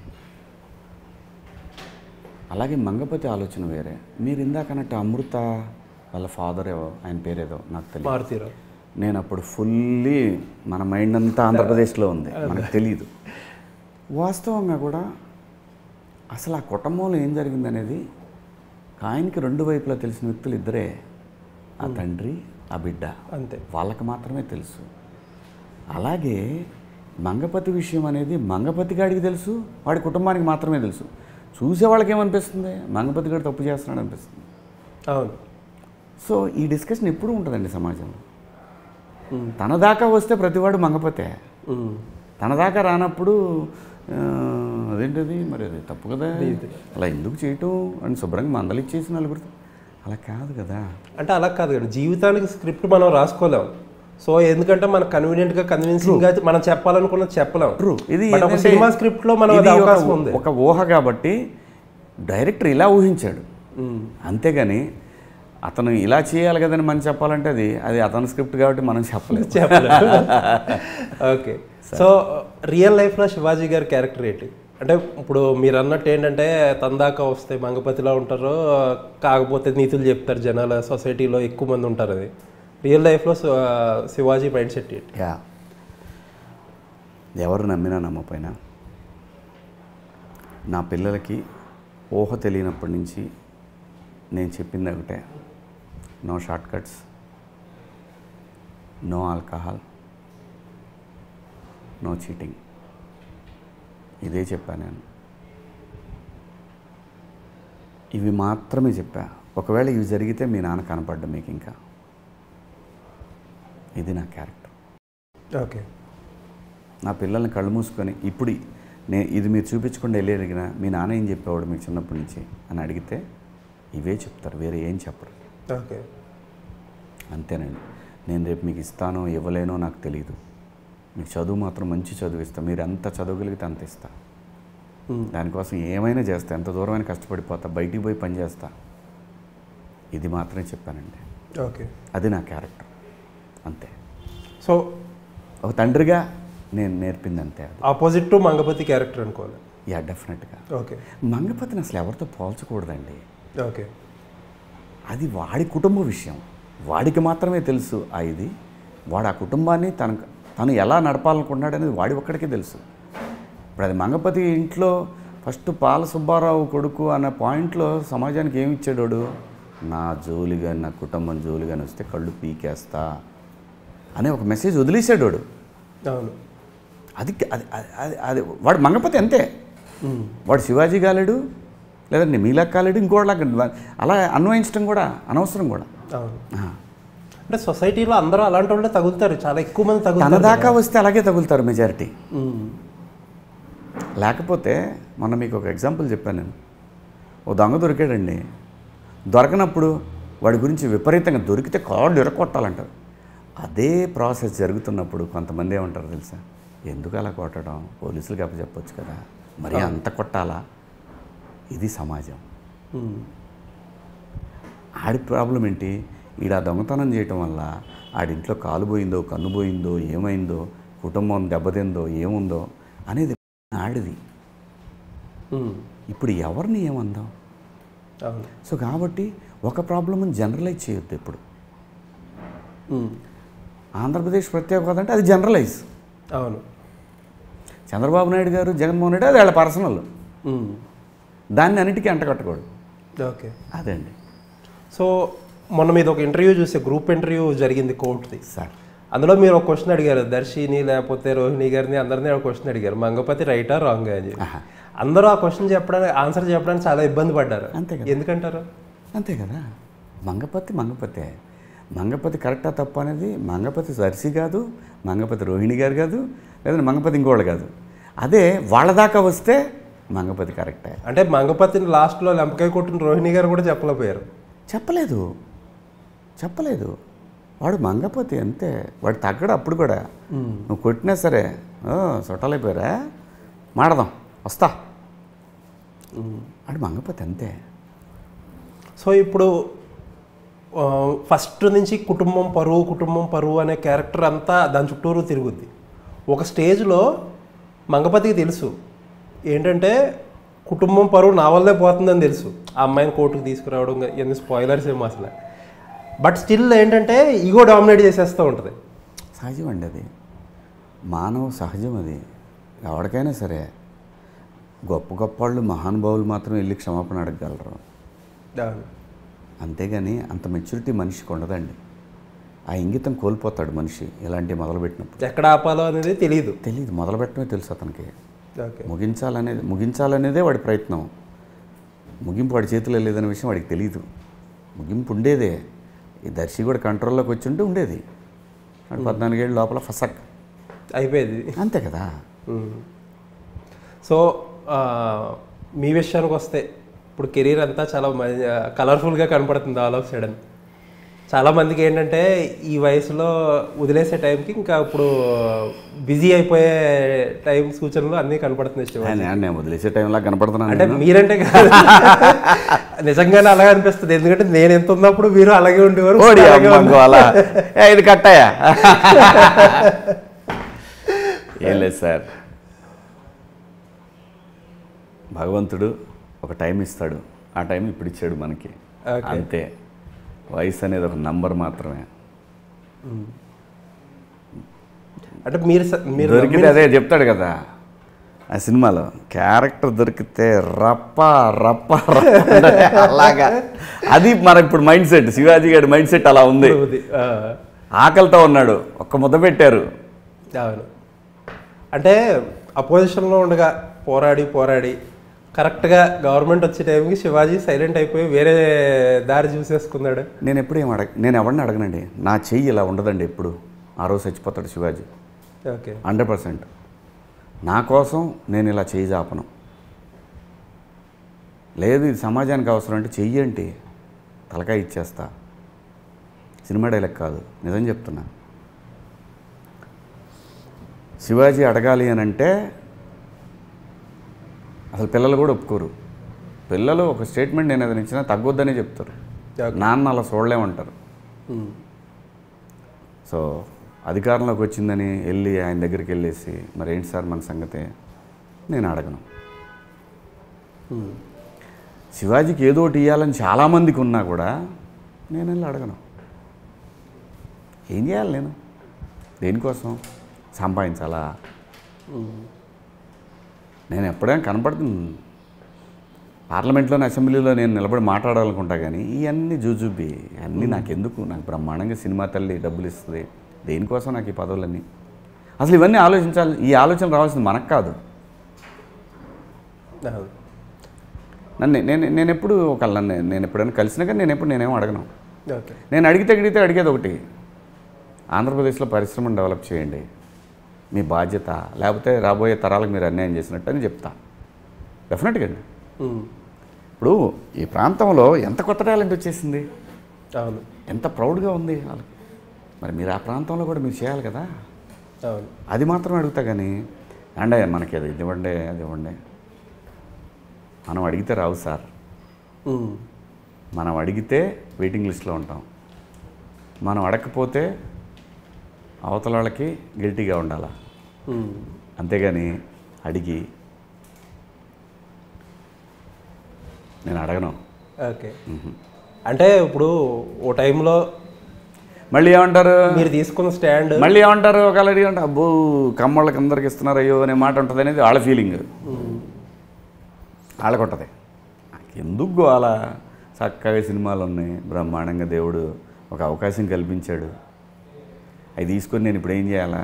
అలాగే మంగపతి ఆలోచన వేరే. మీరు ఇందాకన్నట్టు అమృత వాళ్ళ ఫాదర్ ఏవో, ఆయన పేరేదో నాకు తెలియదు, మారుతీరావు. నేను అప్పుడు ఫుల్లీ మన మైండ్ అంతా ఆంధ్రప్రదేశ్లో ఉంది, మనకు తెలియదు. వాస్తవంగా కూడా అసలు ఆ కుటుంబంలో ఏం జరిగిందనేది ఆయనకి 2 వైపులా తెలిసిన వ్యక్తులు ఇద్దరే, ఆ తండ్రి ఆ బిడ్డ, అంతే. వాళ్ళకి మాత్రమే తెలుసు. అలాగే మంగపతి విషయం అనేది మంగపతి గాడికి తెలుసు, వాడి కుటుంబానికి మాత్రమే తెలుసు. చూసే వాళ్ళకి ఏమనిపిస్తుంది, మంగపతి గారు తప్పు చేస్తున్నాడు అనిపిస్తుంది. అవును. సో ఈ డిస్కషన్ ఎప్పుడూ ఉంటుందండి సమాజంలో. తన దాకా వస్తే ప్రతివాడు మంగపతే, తన దాకా రానప్పుడు అదేంటది మరి అది తప్పు కదా, అలా ఎందుకు చేయటం అని శుభ్రంగా మందలు ఇచ్చేసి నలుగురితో, అలా కాదు కదా. అంటే అలా కాదు కదా, జీవితానికి స్క్రిప్ట్ మనం రాసుకోలేం. సో ఎందుకంటే మనకు కన్వీనియంట్గా కన్విన్సింగ్గా మనం చెప్పాలనుకున్నది చెప్పలేం. ట్రూ. ఇది ఒక సినిమా స్క్రిప్ట్లో మనం అవకాశం ఉంది, ఒక ఊహ కాబట్టి డైరెక్టర్ ఇలా ఊహించాడు. అంతేగాని అతను ఇలా చేయాలి కదని మనం చెప్పాలంటే అది అతని స్క్రిప్ట్ కాబట్టి మనం చెప్పలేదు. ఓకే. సో రియల్ లైఫ్లో శివాజీ గారి క్యారెక్టర్ ఏంటి? అంటే ఇప్పుడు మీరు అన్నట్టు ఏంటంటే తందాకా వస్తే మంగపతిలో ఉంటారు, కాకపోతే నీతులు చెప్తారు జనాల సొసైటీలో ఎక్కువ మంది ఉంటారు. అది రియల్ లైఫ్లో శివాజీ మైండ్ సెట్ ఏంటి? ఎవరు నమ్మినా నమ్మపోయినా నా పిల్లలకి ఊహ తెలియనప్పటి నుంచి నేను చెప్పింది ఒకటే, no short cuts, no alcohol, no cheating. ఇదే చెప్పాను నేను. ఇవి మాత్రమే చెప్పా. ఒకవేళ ఇవి జరిగితే మీ నాన్న కనపడ్డా మీకు ఇంకా. ఇది నా క్యారెక్టర్. ఓకే. నా పిల్లల్ని కళ్ళు మూసుకొని ఇప్పుడు ఇది మీరు చూపించకుండా వెళ్ళి అడిగినా మీ నాన్న ఏం చెప్పేవాడు మీకు చిన్నప్పటి నుంచి అని అడిగితే ఇవే చెప్తారు, వేరే ఏం చెప్పరు. ఓకే. అంతేనండి. నేను రేపు మీకు ఇస్తానో ఇవ్వలేనో నాకు తెలియదు. మీకు చదువు మాత్రం మంచి చదువు ఇస్తా. మీరు ఎంత చదవగలిగితే అంత ఇస్తా. దానికోసం ఏమైనా చేస్తా, ఎంత దూరమైనా కష్టపడిపోతా, బయటికి పోయి పని చేస్తా. ఇది మాత్రమే చెప్పానండి. ఓకే. అది నా క్యారెక్టర్, అంతే. సో ఒక తండ్రిగా నేను నేర్పింది అంతే. ఆపోజిట్ టు మంగపతి క్యారెక్టర్ అనుకోవాలి. యా, డెఫినెట్గా. ఓకే. మంగపతిని అసలు ఎవరితో పోల్చకూడదండి. ఓకే. అది వాడి కుటుంబ విషయం, వాడికి మాత్రమే తెలుసు. ఇది వాడు ఆ కుటుంబాన్ని తను ఎలా నడపాలనుకున్నాడు అనేది వాడి ఒక్కడికే తెలుసు. ఇప్పుడు అది మంగపతి ఇంట్లో ఫస్ట్ పాల సుబ్బారావు కొడుకు అన్న పాయింట్లో సమాజానికి ఏమి ఇచ్చాడు? నా జోలిగా, నా కుటుంబం జోలిగాని వస్తే కళ్ళు పీకేస్తా అనే ఒక మెసేజ్ వదిలేసాడు వాడు. అవును. అది అది వాడు మంగపతి అంతే. వాడు శివాజీ కాలేడు, లేదంటే మీలా కాలేడు, ఇంకోటిలాగా అలా అన్వయించడం కూడా అనవసరం కూడా. అవును. అంటే సొసైటీలో అందరూ అలాంటి వాళ్ళే తగులుతారు, చాలా ఎక్కువ మంది తగులుతారు. తన దాకా వస్తే అలాగే తగులుతారు మెజారిటీ. లేకపోతే మొన్న మీకు ఒక ఎగ్జాంపుల్ చెప్పాను నేను. ఓ దొంగ దొరికాడండి. దొరకనప్పుడు వాడి గురించి విపరీతంగా దొరికితే కాళ్ళు ఎరకొట్టాలంటారు. అదే ప్రాసెస్ జరుగుతున్నప్పుడు కొంతమంది ఏమంటారు తెలుసా? ఎందుకు అలా కొట్టడం, పోలీసులకు అప్పచెప్పొచ్చు కదా, మరి అంత కొట్టాలా? ఇది సమాజం. ఆడి ప్రాబ్లం ఏంటి? ఈడ దొంగతనం చేయటం వల్ల ఆడింట్లో కాలు పోయిందో, కన్ను పోయిందో, ఏమైందో, కుటుంబం దెబ్బతిందో, ఏముందో అనేది ఆడిది. ఇప్పుడు ఎవరిని ఏమందాం? సో కాబట్టి ఒక ప్రాబ్లమ్ని జనరలైజ్ చేయొద్దు ఎప్పుడు. ఆంధ్రప్రదేశ్ ప్రత్యేక హోదా అంటే అది జనరలైజ్. అవును. చంద్రబాబు నాయుడు గారు, జగన్మోహన్ రెడ్డి అది వాళ్ళ పర్సనల్. దాన్ని అన్నిటికీ అంటకట్టకూడదు. ఓకే. అదే అండి. సో మొన్న మీద ఒక ఇంటర్వ్యూ చూసే, గ్రూప్ ఇంటర్వ్యూ జరిగింది కోర్టుది సార్. అందులో మీరు ఒక క్వశ్చన్ అడిగారు, దర్శిని లేకపోతే రోహిణి గారిని అందరినీ ఒక క్వశ్చన్ అడిగారు, మంగపతి రైటా రాంగ్ అని చెప్పి. అందరూ ఆ క్వశ్చన్ చెప్పడానికి, ఆన్సర్ చెప్పడానికి చాలా ఇబ్బంది పడ్డారు. అంతే కదా. ఎందుకంటారు? అంతే కదా. మంగపతి కరెక్టా తప్ప అనేది మంగపతి దర్శి కాదు, మంగపతి రోహిణి గారు కాదు, లేదంటే మంగపతి ఇంకోళ్ళు కాదు. అదే వాళ్ళ దాకా వస్తే మంగపతి కరెక్టే. అంటే మంగపతిని లాస్ట్లో లెంపకాయ కొట్టిన రోహిణి గారు కూడా చెప్పలేకపోయారు. చెప్పలేదు. వాడు మంగపతి అంతే. వాడు తగ్గడు అప్పుడు కూడా. నువ్వు కొట్టినా సరే చుట్టాలైపోయారా, మాడదాం, వస్తా. వాడు మంగపతి అంతే. సో ఇప్పుడు ఫస్ట్ నుంచి కుటుంబం పరువు అనే క్యారెక్టర్ అంతా దాని చుట్టూరు తిరుగుద్ది. ఒక స్టేజ్లో మంగపతికి తెలుసు ఏంటంటే కుటుంబం పరువు నా వల్లే పోతుందని తెలుసు. ఆ అమ్మాయిని కోర్టుకు తీసుకురావడం, ఎన్ని స్పాయిలర్స్ ఏమో అసలు. బట్ స్టిల్ ఏంటంటే ఈగో డామినేట్ చేసేస్తూ ఉంటుంది. సహజం అండి, అది మానవ సహజం. అది ఎవరికైనా సరే. గొప్ప వాళ్ళు, మహానుభావులు మాత్రం వెళ్ళి క్షమాపణ అడగగలరు. అంతేగాని అంత మెచ్యూరిటీ మనిషికి ఉండదండి. ఆ ఇంగితం కోల్పోతాడు మనిషి ఇలాంటివి మొదలుపెట్టినప్పుడు. ఎక్కడ ఆపాలో అనేది తెలియదు. మొదలుపెట్టడమే తెలుసు అతనికి. ఓకే. ముగించాలనేదే వాడి ప్రయత్నం. ముగింపు వాడి చేతిలో లేదనే విషయం వాడికి తెలియదు. ముగింపు ఉండేదే. ఈ దర్శి కూడా కంట్రోల్లోకి వచ్చి ఉంటే ఉండేది. 14 ఏళ్ళ లోపల ఫసక్ అయిపోయేది. అంతే కదా. సో మీ విషయానికి వస్తే ఇప్పుడు కెరీర్ అంతా చాలా కలర్ఫుల్గా కనపడుతుంది ఆల్ ఆఫ్ సడన్. చాలామందికి ఏంటంటే ఈ వయసులో వదిలేసే టైంకి ఇంకా ఇప్పుడు బిజీ అయిపోయే టైం సూచనలు అన్నీ కనపడుతున్నాయి. నేను వదిలేసే టైంలా కనపడుతున్నాను అంటే మీరంటే కాదు, నిజంగానే అలాగే అనిపిస్తుంది. ఎందుకంటే నేను ఎంత ఉన్నప్పుడు మీరు అలాగే ఉండేవారు. ఇది కట్టాయా? ఏం లేదు సార్, భగవంతుడు ఒక టైం ఇస్తాడు. ఆ టైం ఇప్పుడు ఇచ్చాడు మనకి, అంతే. వయసు అనేది ఒక నంబర్ మాత్రమే. అంటే మీరు దొరికితే అదే చెప్తాడు కదా ఆ సినిమాలో, క్యారెక్టర్ దొరికితే రప్ప రప్ప అలాగా. అది మన ఇప్పుడు మైండ్ సెట్, శివాజీ గారి మైండ్ సెట్ అలా ఉంది. ఆకలితో ఉన్నాడు, ఒక్క ముద్ద పెట్టారు. అవును, అంటే అపోజిషన్లో ఉండగా పోరాడి కరెక్ట్గా గవర్నమెంట్ వచ్చే టైంకి శివాజీ సైలెంట్ అయిపోయి వేరే దారి చూసేసుకున్నాడు. నేను ఎవరిని అడగనండి, నా చెయ్యి ఇలా ఉండదండి ఎప్పుడు. ఆ రోజు చచ్చిపోతాడు శివాజీ. ఓకే, 100%. నా కోసం నేను ఇలా చెయ్యి చాపను. లేదు ఇది సమాజానికి అవసరం అంటే చెయ్యి అంటే తలకాయ ఇచ్చేస్తా. సినిమా డైలాగ్ కాదు, నిజం చెప్తున్నా. శివాజీ అడగాలి అని అంటే అసలు పిల్లలు కూడా ఒప్పుకోరు. పిల్లలు ఒక స్టేట్మెంట్ నేను ఏదైనా ఇచ్చినా తగ్గొద్దనే చెప్తారు. నాన్న అలా చూడలేమంటారు. సో అధికారంలోకి వచ్చిందని వెళ్ళి ఆయన దగ్గరికి వెళ్ళేసి మరి ఏంటి సార్ మన సంగతే నేను అడగను. శివాజీకి ఏదో ఒకటి ఇవ్వాలని చాలామందికి ఉన్నా కూడా నేను వెళ్ళి అడగను. ఏం చేయాలి నేను? దేనికోసం సంపాదించాలా? నేను ఎప్పుడైనా కనపడుతుంది పార్లమెంట్లోని అసెంబ్లీలో నేను నిలబడి మాట్లాడాలనుకుంటా, కానీ ఇవన్నీ జూజుబి అన్నీ నాకెందుకు? నాకు బ్రహ్మాండంగా సినిమా తల్లి డబ్బులు ఇస్తుంది, దేనికోసం నాకు ఈ పదవులన్నీ? అసలు ఇవన్నీ ఆలోచించాలి. ఈ ఆలోచన రావాల్సింది మనకు కాదు. నేను ఎప్పుడు నేను ఎప్పుడైనా కలిసినా కానీ నేనేమో అడగను. నేను అడిగితే అడిగేది ఒకటి, ఆంధ్రప్రదేశ్లో పరిశ్రమను డెవలప్ చేయండి, మీ బాధ్యత, లేకపోతే రాబోయే తరాలకు మీరు అన్యాయం చేసినట్టు అని చెప్తా. డెఫినెట్గా అండి. ఇప్పుడు ఈ ప్రాంతంలో ఎంత కొత్త టాలెంట్ వచ్చేసింది, అవును, ఎంత ప్రౌడ్గా ఉంది వాళ్ళకి. మరి మీరు ఆ ప్రాంతంలో కూడా మీరు చేయాలి కదా. అవును, అది మాత్రం అడుగుతా. కానీ అండి మనకి అది ఇవ్వండి అది ఇవ్వండి, మనం అడిగితే రావు సార్. మనం అడిగితే వెయిటింగ్ లిస్ట్లో ఉంటాం. మనం అడగకపోతే అవతల వాళ్ళకి గిల్టీగా ఉండాలా. అంతేగాని అడిగి నేను అడగను. ఓకే, అంటే ఇప్పుడు ఓ టైంలో మళ్ళీ ఏమంటారు, మీరు తీసుకున్న స్టాండ్ మళ్ళీ ఏమంటారు, ఒకవేళ అడిగి అంటే అబ్బో కమ్మళ్ళకి అందరికి ఇస్తున్నారు అయ్యో అనే మాట ఉంటుంది అనేది వాళ్ళ ఫీలింగ్, వాళ్ళకు ఉంటుంది. ఎందుకు అలా చక్కగా సినిమాలు ఉన్నాయి, బ్రహ్మాండంగా దేవుడు ఒక అవకాశం కల్పించాడు, అవి తీసుకొని నేను ఇప్పుడు ఏం చేయాలా?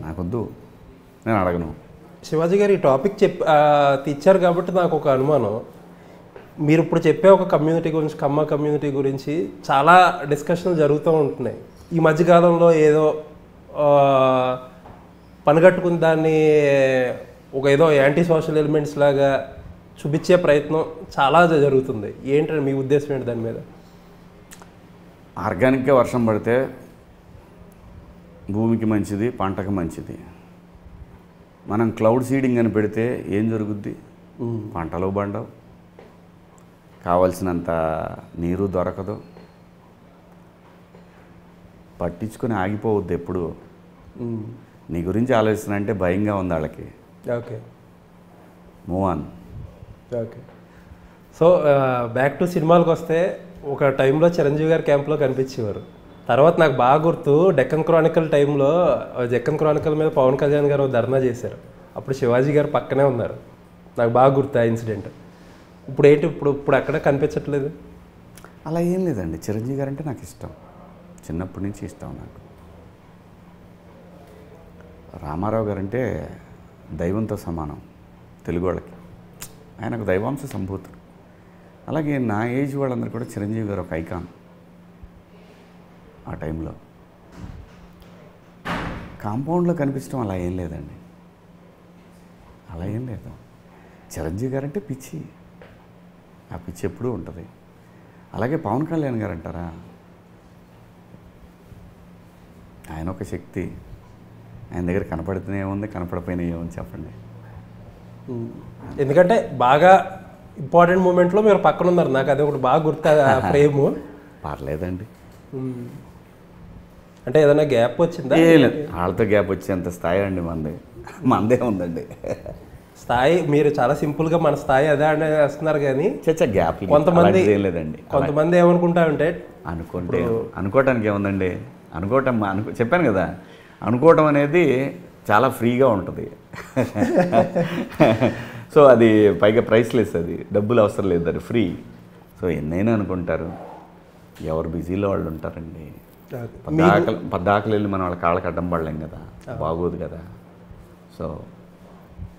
నాకొద్దు, నేను అడగను. శివాజీ గారు ఈ టాపిక్ తెచ్చారు కాబట్టి నాకు ఒక అనుమానం. మీరు ఇప్పుడు చెప్పే ఒక కమ్యూనిటీ గురించి, కమ్మ కమ్యూనిటీ గురించి చాలా డిస్కషన్లు జరుగుతూ ఉంటున్నాయి. ఈ మధ్యకాలంలో ఏదో పనిగట్టుకుని దాన్ని ఒక ఏదో యాంటీ సోషల్ ఎలిమెంట్స్ లాగా చూపించే ప్రయత్నం చాలా జరుగుతుంది. ఏంటంటే మీ ఉద్దేశం ఏంటి దాని మీద? ఆర్గానిక్గా వర్షం పడితే భూమికి మంచిది, పంటకు మంచిది. మనం క్లౌడ్ సీడింగ్ అని పెడితే ఏం జరుగుద్ది? పంటలు పండవు, కావలసినంత నీరు దొరకదు, పట్టించుకొని ఆగిపోవద్దు ఎప్పుడు. నీ గురించి ఆలోచన అంటే భయంగా ఉంది వాళ్ళకి. Okay, move on. Okay, so back to సినిమాలకు వస్తే ఒక టైంలో చిరంజీవి గారి క్యాంప్లో కనిపించేవారు. తర్వాత నాకు బాగా గుర్తు, డెక్కన్ క్రానికల్ టైంలో డెక్కన్ క్రానికల్ మీద పవన్ కళ్యాణ్ గారు ధర్నా చేశారు. అప్పుడు శివాజీ గారు పక్కనే ఉన్నారు. నాకు బాగా గుర్తు ఆ ఇన్సిడెంట్. ఇప్పుడు ఏంటి, ఇప్పుడు అక్కడ కనిపించట్లేదు? అలా ఏం లేదండి, చిరంజీవి గారు అంటే నాకు ఇష్టం, చిన్నప్పటి నుంచి ఇష్టం నాకు. రామారావు గారు అంటే దైవంతో సమానం తెలుగు వాళ్ళకి, ఆయనకు దైవాంశ సంభూతుడు. అలాగే నా ఏజ్ వాళ్ళందరూ కూడా చిరంజీవి గారు ఒక ఐకాన్. ఆ టైంలో కాంపౌండ్లో కనిపించడం అలా ఏం లేదండి, అలా ఏం లేదు. చిరంజీవి గారు అంటే పిచ్చి, ఆ పిచ్చి ఎప్పుడూ ఉంటుంది. అలాగే పవన్ కళ్యాణ్ గారు అంటారా, ఆయన ఒక శక్తి. ఆయన దగ్గర కనపడితేనే ఏముంది, కనపడిపోయినా ఏముంది చెప్పండి. ఎందుకంటే బాగా ఇంపార్టెంట్ మూమెంట్లో మీరు పక్కన ఉన్నారు. నాకు అది ఒకటి బాగా గుర్తు ఫ్రేము. పర్లేదండి, అంటే ఏదైనా గ్యాప్ వచ్చిందా? వాళ్ళతో గ్యాప్ వచ్చేంత స్థాయి అండి మందే ఉందండి స్థాయి. మీరు చాలా సింపుల్గా మన స్థాయి అదే అని వేస్తున్నారు, కానీ గ్యాప్ కొంతమంది లేదండి. కొంతమంది ఏమనుకుంటారంటే అనుకోవటానికి ఏముందండి, చెప్పాను కదా, అనుకోవటం అనేది చాలా ఫ్రీగా ఉంటుంది. సో అది పైగా ప్రైస్లెస్, అది డబ్బులు అవసరం లేదు, అది ఫ్రీ. సో ఎన్నైనా అనుకుంటారు. ఎవరు బిజీలో వాళ్ళు ఉంటారండి. మీకు పద్దాకలు వెళ్ళి మనం వాళ్ళ కాళ్ళకి అడ్డం పడలేం కదా, బాగోదు కదా. సో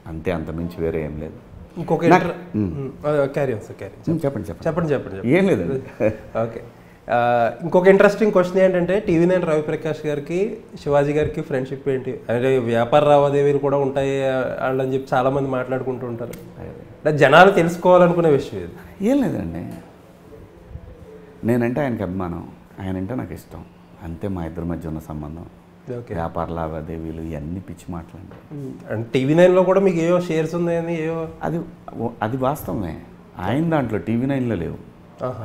అంతే, అంతమించి వేరే ఏం లేదు. ఇంకొక క్యారీ సార్ క్యారీ చెప్పండి చెప్పండి చెప్పండి ఏం లేదండి. ఓకే, ఇంకొక ఇంట్రెస్టింగ్ క్వశ్చన్ ఏంటంటే టీవీ9 రవిప్రకాష్ గారికి శివాజీ గారికి ఫ్రెండ్షిప్ ఏంటి? అంటే వ్యాపార లావాదేవీలు కూడా ఉంటాయి వాళ్ళని చెప్పి చాలామంది మాట్లాడుకుంటూ ఉంటారు. అంటే జనాలు తెలుసుకోవాలనుకునే విషయం ఇది. ఏం లేదండి, నేనంటే ఆయనకి అభిమానం, ఆయనంటే నాకు ఇష్టం, అంతే మా ఇద్దరి మధ్య ఉన్న సంబంధం. వ్యాపార లావాదేవీలు ఇవన్నీ పిచ్చి మాట్లాడండి. అంటే టీవీ9లో కూడా మీకు ఏవో షేర్స్ ఉన్నాయని ఏవో అది వాస్తవమే. ఆయన దాంట్లో టీవీ9లో లేవు,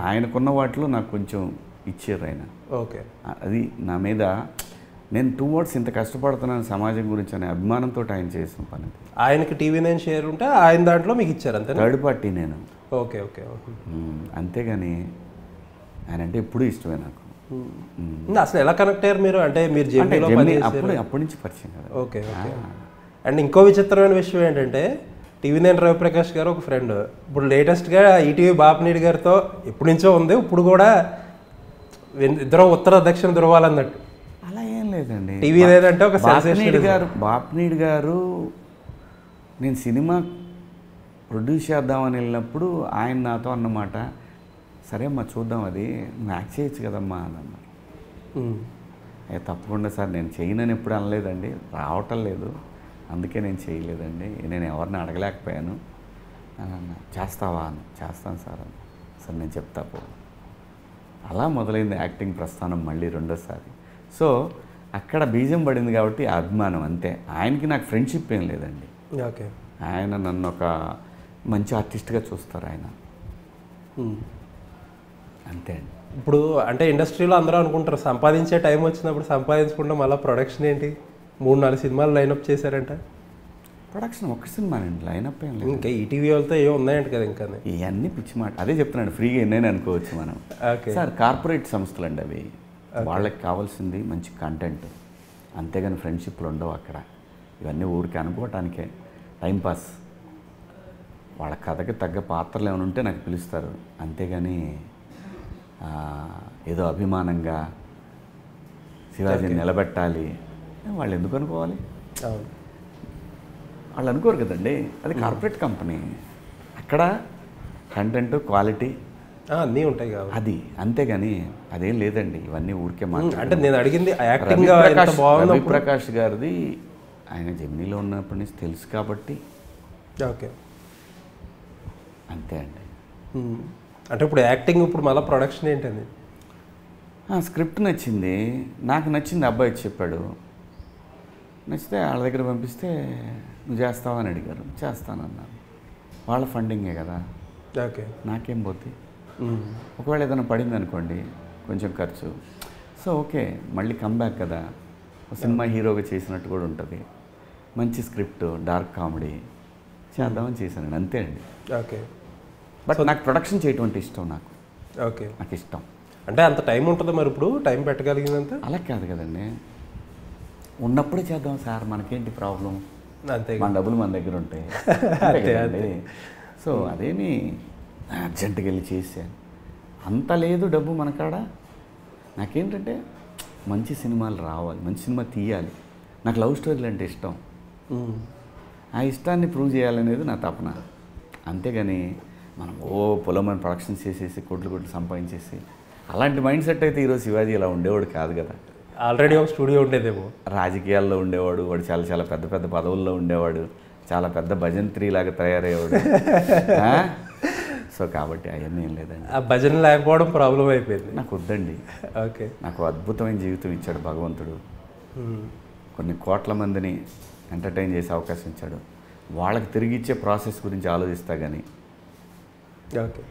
ఆయనకున్న వాటిలో నాకు కొంచెం ఇచ్చారు ఆయన. ఓకే, అది నా మీద నేను టువర్డ్స్ ఇంత కష్టపడుతున్నాను సమాజం గురించి అనే అభిమానంతో ఆయన చేసిన పని. ఆయనకి టీవీ9 షేర్ ఉంటే ఆయన దాంట్లో మీకు ఇచ్చారు అంతే? థర్డ్ పార్టీ నేను. ఓకే ఓకే, అంతేగాని ఆయన అంటే ఎప్పుడూ ఇష్టమే నాకు. అసలు ఎలా కనెక్ట్ అయ్యారు మీరు? అంటే మీరు అప్పటి నుంచి పరిచయం కదా. Okay okay. అండ్ ఇంకో విచిత్రమైన విషయం ఏంటంటే టీవీ9 రవిప్రకాష్ గారు ఒక ఫ్రెండ్, ఇప్పుడు లేటెస్ట్గా ఈటీవీ బాపినీడి గారితో ఎప్పటి నుంచో ఉంది, ఇప్పుడు కూడా ఇద్దరు ఉత్తర దక్షిణ ధృవాలన్నట్టు. అలా ఏం లేదండి. టీవీ లేదంటే ఒక బాపినీడి గారు నేను సినిమా ప్రొడ్యూస్ చేద్దామని వెళ్ళినప్పుడు ఆయన నాతో అన్నమాట, సరే అమ్మా చూద్దాం, అది నువ్వు యాక్ట్ చేయొచ్చు కదమ్మా అని అన్నారు. తప్పకుండా సార్ నేను చేయనని ఎప్పుడు అనలేదండి, రావటం లేదు అందుకే నేను చేయలేదండి, నేను ఎవరిని అడగలేకపోయాను అని అన్నా. చేస్తావా అని, చేస్తాను సార్ అని. సార్ నేను చెప్తా పో. అలా మొదలైంది యాక్టింగ్ ప్రస్థానం మళ్ళీ రెండోసారి. సో అక్కడ బీజం పడింది కాబట్టి అభిమానం అంతే. ఆయనకి నాకు ఫ్రెండ్షిప్ ఏం లేదండి. ఓకే, ఆయన నన్ను ఒక మంచి ఆర్టిస్ట్గా చూస్తారు ఆయన, అంతే అండి. ఇప్పుడు అంటే ఇండస్ట్రీలో అందరూ అనుకుంటారు సంపాదించే టైం వచ్చినప్పుడు సంపాదించకుండా మళ్ళీ ప్రొడక్షన్ ఏంటి, 3-4 సినిమాలు లైనప్ చేశారంట. ప్రొడక్షన్ ఒక్క సినిమా అండి, లైనప్ ఏం లేదు. ఇంకా ఈటీవీ వాళ్ళతో ఏమో ఉన్నాయంట కదా ఇంకా. ఇవన్నీ పిచ్చి మాట, అదే చెప్తున్నాడు, ఫ్రీగా ఎన్నైనా అనుకోవచ్చు మనం. సార్ కార్పొరేట్ సంస్థలు అండి అవి, వాళ్ళకి కావాల్సింది మంచి కంటెంట్, అంతేగాని ఫ్రెండ్షిప్లు ఉండవు అక్కడ. ఇవన్నీ ఊరికి అనుకోవటానికే, టైంపాస్. వాళ్ళ కథకి తగ్గ పాత్రలు ఏమైనా ఉంటే నాకు పిలుస్తారు, అంతేగాని ఏదో అభిమానంగా శివాజీని నిలబెట్టాలి వాళ్ళు ఎందుకు అనుకోవాలి? వాళ్ళు అనుకోరు కదండి, అది కార్పొరేట్ కంపెనీ, అక్కడ కంటెంట్ క్వాలిటీ అన్నీ ఉంటాయి కాబట్టి అది, అంతేగాని అదేం లేదండి. ఇవన్నీ ఊరికే మాట. అంటే నేను అడిగింది ప్రకాష్ గారిది ఆయన జెమినీలో ఉన్నప్పటి నుంచి తెలుసు కాబట్టి. ఓకే, అంతే అండి. అంటే ఇప్పుడు యాక్టింగ్, ఇప్పుడు మళ్ళీ ప్రొడక్షన్ ఏంటండి? స్క్రిప్ట్ నచ్చింది, నాకు నచ్చింది, అబ్బాయి చెప్పాడు, నచ్చితే వాళ్ళ దగ్గర పంపిస్తే నువ్వు చేస్తావా అని అడిగారు, చేస్తానన్నాను. వాళ్ళ ఫండింగే కదా, ఓకే, నాకేం పోతే. ఒకవేళ ఏదైనా పడింది అనుకోండి కొంచెం ఖర్చు, సో ఓకే మళ్ళీ కమ్బ్యాక్ కదా, సినిమా హీరోగా చేసినట్టు కూడా ఉంటుంది, మంచి స్క్రిప్ట్, డార్క్ కామెడీ చేద్దామని చేశానండి, అంతే అండి. ఓకే, బట్ నాకు ప్రొడక్షన్ చేయటం అంటే ఇష్టం, నాకు ఓకే నాకు ఇష్టం. అంటే అంత టైం ఉంటుందా మరి? ఇప్పుడు టైం పెట్టగలిగినంత? అలా కాదు కదండి, ఉన్నప్పుడే చేద్దాం సార్, మనకేంటి ప్రాబ్లం, అంతే, మన డబ్బులు మన దగ్గర ఉంటాయి. సో అదేమి అర్జెంటుగా వెళ్ళి చేశాను, అంత లేదు డబ్బు మనకాడ. నాకేంటంటే మంచి సినిమాలు రావాలి, మంచి సినిమా తీయాలి, నాకు లవ్ స్టోరీలు అంటే ఇష్టం, ఆ ఇష్టాన్ని ప్రూవ్ చేయాలనేది నా తపన. అంతేగాని మనం పొలమని ప్రొడక్షన్ చేసేసి కోట్లు సంపాదించేసి అలాంటి మైండ్ సెట్ అయితే ఈరోజు శివాజీ ఇలా ఉండేవాడు కాదు కదా. ఆల్రెడీ ఒక స్టూడియో ఉండేదేమో, రాజకీయాల్లో ఉండేవాడు, వాడు చాలా చాలా పెద్ద పెద్ద పదవుల్లో ఉండేవాడు, చాలా పెద్ద భజంత్రి లాగా తయారయ్యేవాడు. సో కాబట్టి అవన్నీ ఏం లేదండి, ఆ భజన లేకపోవడం ప్రాబ్లం అయిపోయింది. నాకు వద్దండి. ఓకే, నాకు అద్భుతమైన జీవితం ఇచ్చాడు భగవంతుడు, కొన్ని కోట్ల మందిని ఎంటర్టైన్ చేసే అవకాశం ఇచ్చాడు, వాళ్ళకి తిరిగి ఇచ్చే ప్రాసెస్ గురించి ఆలోచిస్తా. కానీ ఓకే,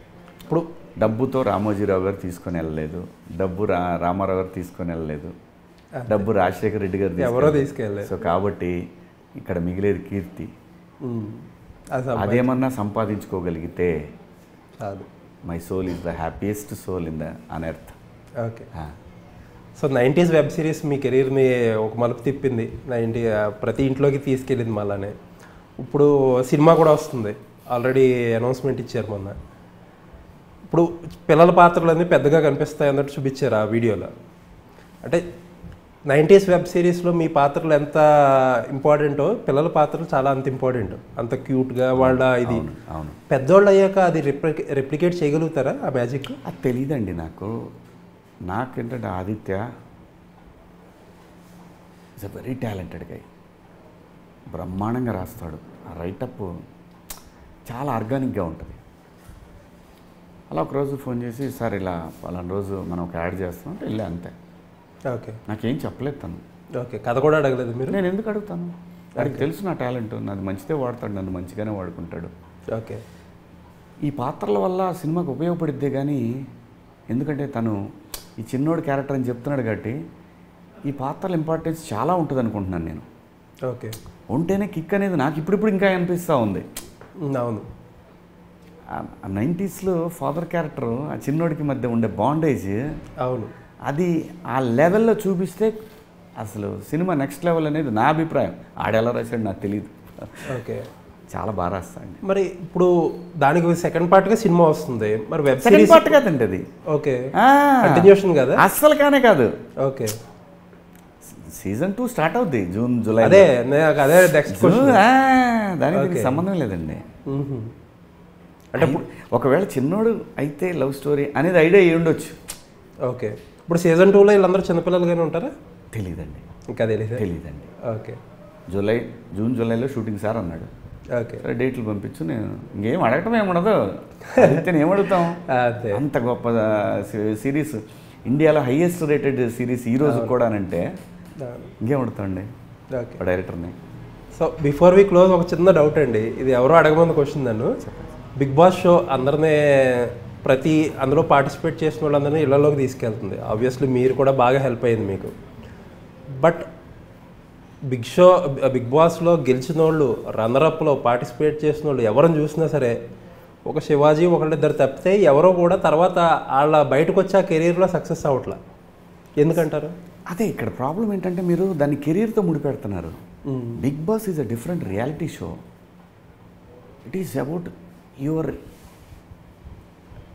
ఇప్పుడు డబ్బుతో రామోజీరావు గారు తీసుకొని వెళ్ళలేదు, డబ్బు రామారావు గారు తీసుకొని వెళ్ళలేదు, డబ్బు రాజశేఖర రెడ్డి గారు ఎవరో తీసుకెళ్ళలేదు. సో కాబట్టి ఇక్కడ మిగిలేది కీర్తి. అదేమన్నా సంపాదించుకోగలిగితే my soul is the happiest soul in the on earth. Okay, so 90s web series మీ కెరీర్ని ఒక మలుపు తిప్పింది, ప్రతి ఇంట్లోకి తీసుకెళ్ళింది మళ్ళానే. ఇప్పుడు సినిమా కూడా వస్తుంది, ఆల్రెడీ అనౌన్స్మెంట్ ఇచ్చారు మొన్న. ఇప్పుడు పిల్లల పాత్రలన్నీ పెద్దగా కనిపిస్తాయి అన్నట్టు చూపించారు ఆ వీడియోలో. అంటే 90s వెబ్ సిరీస్లో మీ పాత్రలు ఎంత ఇంపార్టెంటో పిల్లల పాత్రలు చాలా అంత ఇంపార్టెంట్, అంత క్యూట్గా వాళ్ళ ఇది. అవును. పెద్దోళ్ళు అయ్యాక అది రెప్లికేట్ చేయగలుగుతారా ఆ మ్యాజిక్? అది తెలియదండి నాకేంటంటే Aditya is a very talented guy. బ్రహ్మాండంగా రాస్తాడు. ఆ రైటప్ చాలా ఆర్గానిక్గా ఉంటుంది. అలా ఒకరోజు ఫోన్ చేసి సార్ ఇలా పలానా రోజు మనం ఒక యాడ్ చేస్తాం అంటే వెళ్ళా అంతే. ఓకే. నాకేం చెప్పలేదు తను. ఓకే. కథ కూడా అడగలేదు మీరు? నేను ఎందుకు అడుగుతాను? వాడికి తెలుసు నా టాలెంట్, నాది మంచిదే వాడతాడు, నన్ను మంచిగానే వాడుకుంటాడు. ఓకే. ఈ పాత్రల వల్ల సినిమాకి ఉపయోగపడిద్దే కానీ, ఎందుకంటే తను ఈ చిన్నోడు క్యారెక్టర్ అని చెప్తున్నాడు కాబట్టి ఈ పాత్రల ఇంపార్టెన్స్ చాలా ఉంటుంది అనుకుంటున్నాను నేను. ఓకే. ఉంటేనే కిక్ అనేది నాకు ఇప్పుడు ఇంకా అనిపిస్తూ ఉంది. అవును. 90sలో ఫాదర్ క్యారెక్టర్ ఆ చిన్నోడికి మధ్య ఉండే బాండేజ్, అవును, అది ఆ లెవెల్లో చూపిస్తే అసలు సినిమా నెక్స్ట్ లెవెల్ అనేది నా అభిప్రాయం. ఆడెలా రాశాడు నాకు తెలియదు. ఓకే. చాలా బాగా రాస్తాడు. మరి ఇప్పుడు దానికి సెకండ్ పార్ట్గా సినిమా వస్తుంది, మరి వెబ్ సెకండ్ సిరీస్ పార్ట్ కాదండి అది. ఓకే. కంటిన్యూషన్ కదా? అస్సలు కాదు. ఓకే. సీజన్ 2 స్టార్ట్ అవుద్ది జూన్ జూలై. అదే నెక్స్ట్ క్వశ్చన్. దానికి సంబంధం లేదండి. అంటే ఒకవేళ చిన్నోడు అయితే లవ్ స్టోరీ అనేది ఐడియా అయ్యి ఉండొచ్చు. ఓకే. ఇప్పుడు సీజన్ 2లో వీళ్ళందరూ చిన్నపిల్లలుగానే ఉంటారా? తెలీదండి. ఇంకా తెలీదండి. ఓకే. జూన్ జూలైలో షూటింగ్ సార్ అన్నాడు. ఓకే. సరే డేట్లు పంపించు. నేను ఇంకేం అడగటం ఏముండదు. అయితే ఏమడుగుతాం? అంత గొప్ప సిరీస్, ఇండియాలో హైయెస్ట్ రేటెడ్ సిరీస్ ఈ రోజు కూడా అంటే ఇంకేం అడుగుతాండి డైరెక్టర్ని. సో బిఫోర్ వి క్లోజ్ ఒక చిన్న డౌట్ అండి, ఇది ఎవరో అడగమంది క్వశ్చన్. నన్ను బిగ్ బాస్ షో అందరినీ అందులో పార్టిసిపేట్ చేసిన వాళ్ళందరినీ ఇళ్లలోకి తీసుకెళ్తుంది. ఆబ్వియస్లీ మీరు కూడా బాగా హెల్ప్ అయింది మీకు. బట్ బిగ్ బాస్లో గెలిచిన వాళ్ళు, రన్నరప్లో పార్టిసిపేట్ చేసిన వాళ్ళు ఎవరిని చూసినా సరే ఒక శివాజీ ఒకళ్ళిద్దరు తప్పితే ఎవరో కూడా తర్వాత వాళ్ళ బయటకు వచ్చి ఆ కెరీర్లో సక్సెస్ అవ్వట్లా. ఎందుకంటారు? అదే ఇక్కడ ప్రాబ్లం ఏంటంటే మీరు దాన్ని కెరీర్తో ముడిపెడుతున్నారు. Bigg Boss is a different reality show. It is about your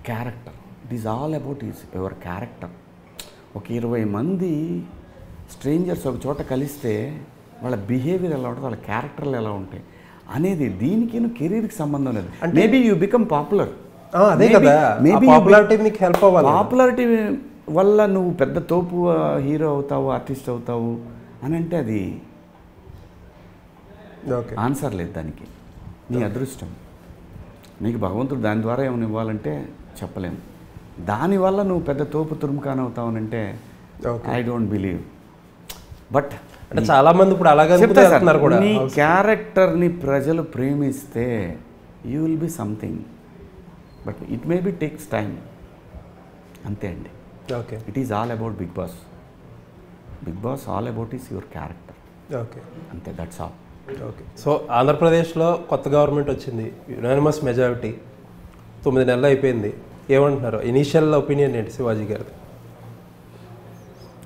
character. It is all about your character. ఒక 20 మంది స్ట్రేంజర్స్ ఒక చోట కలిస్తే వాళ్ళ బిహేవియర్ ఎలా ఉంటుంది, వాళ్ళ క్యారెక్టర్లు ఎలా ఉంటాయి అనేది దీనికి కెరీర్కి సంబంధం లేదు. Maybe you become popular. అదే కదా, పాపులారిటీ మీకు హెల్ప్ అవ్వాలి. పాపులారిటీ వల్ల నువ్వు పెద్ద తోపు హీరో అవుతావు, ఆర్టిస్ట్ అవుతావు అని అంటే అది ఆన్సర్ లేదు దానికి. నీ అదృష్టం. నీకు భగవంతుడు దాని ద్వారా ఏమైనా ఇవ్వాలంటే చెప్పలేము. దానివల్ల నువ్వు పెద్ద తోపు తురుముఖాన్ అవుతావు అని అంటే ఐ డోంట్ బిలీవ్. బట్ అంటే చాలామంది ఇప్పుడు అలాగే చెప్తున్నారు కూడా. నీ క్యారెక్టర్ని ప్రజలు ప్రేమిస్తే you will be something. But it may be takes time. అంతే అండి. Okay. It is all about Big Boss. Big Boss all about is your character. Okay. అంతే, దట్స్ ఆల్. ఓకే. సో ఆంధ్రప్రదేశ్లో కొత్త గవర్నమెంట్ వచ్చింది, యునానిమస్ మెజారిటీ, 9 నెలలు అయిపోయింది. ఏమంటున్నారు? ఇనీషియల్ ఒపీనియన్ ఏంటి శివాజీ గారిది?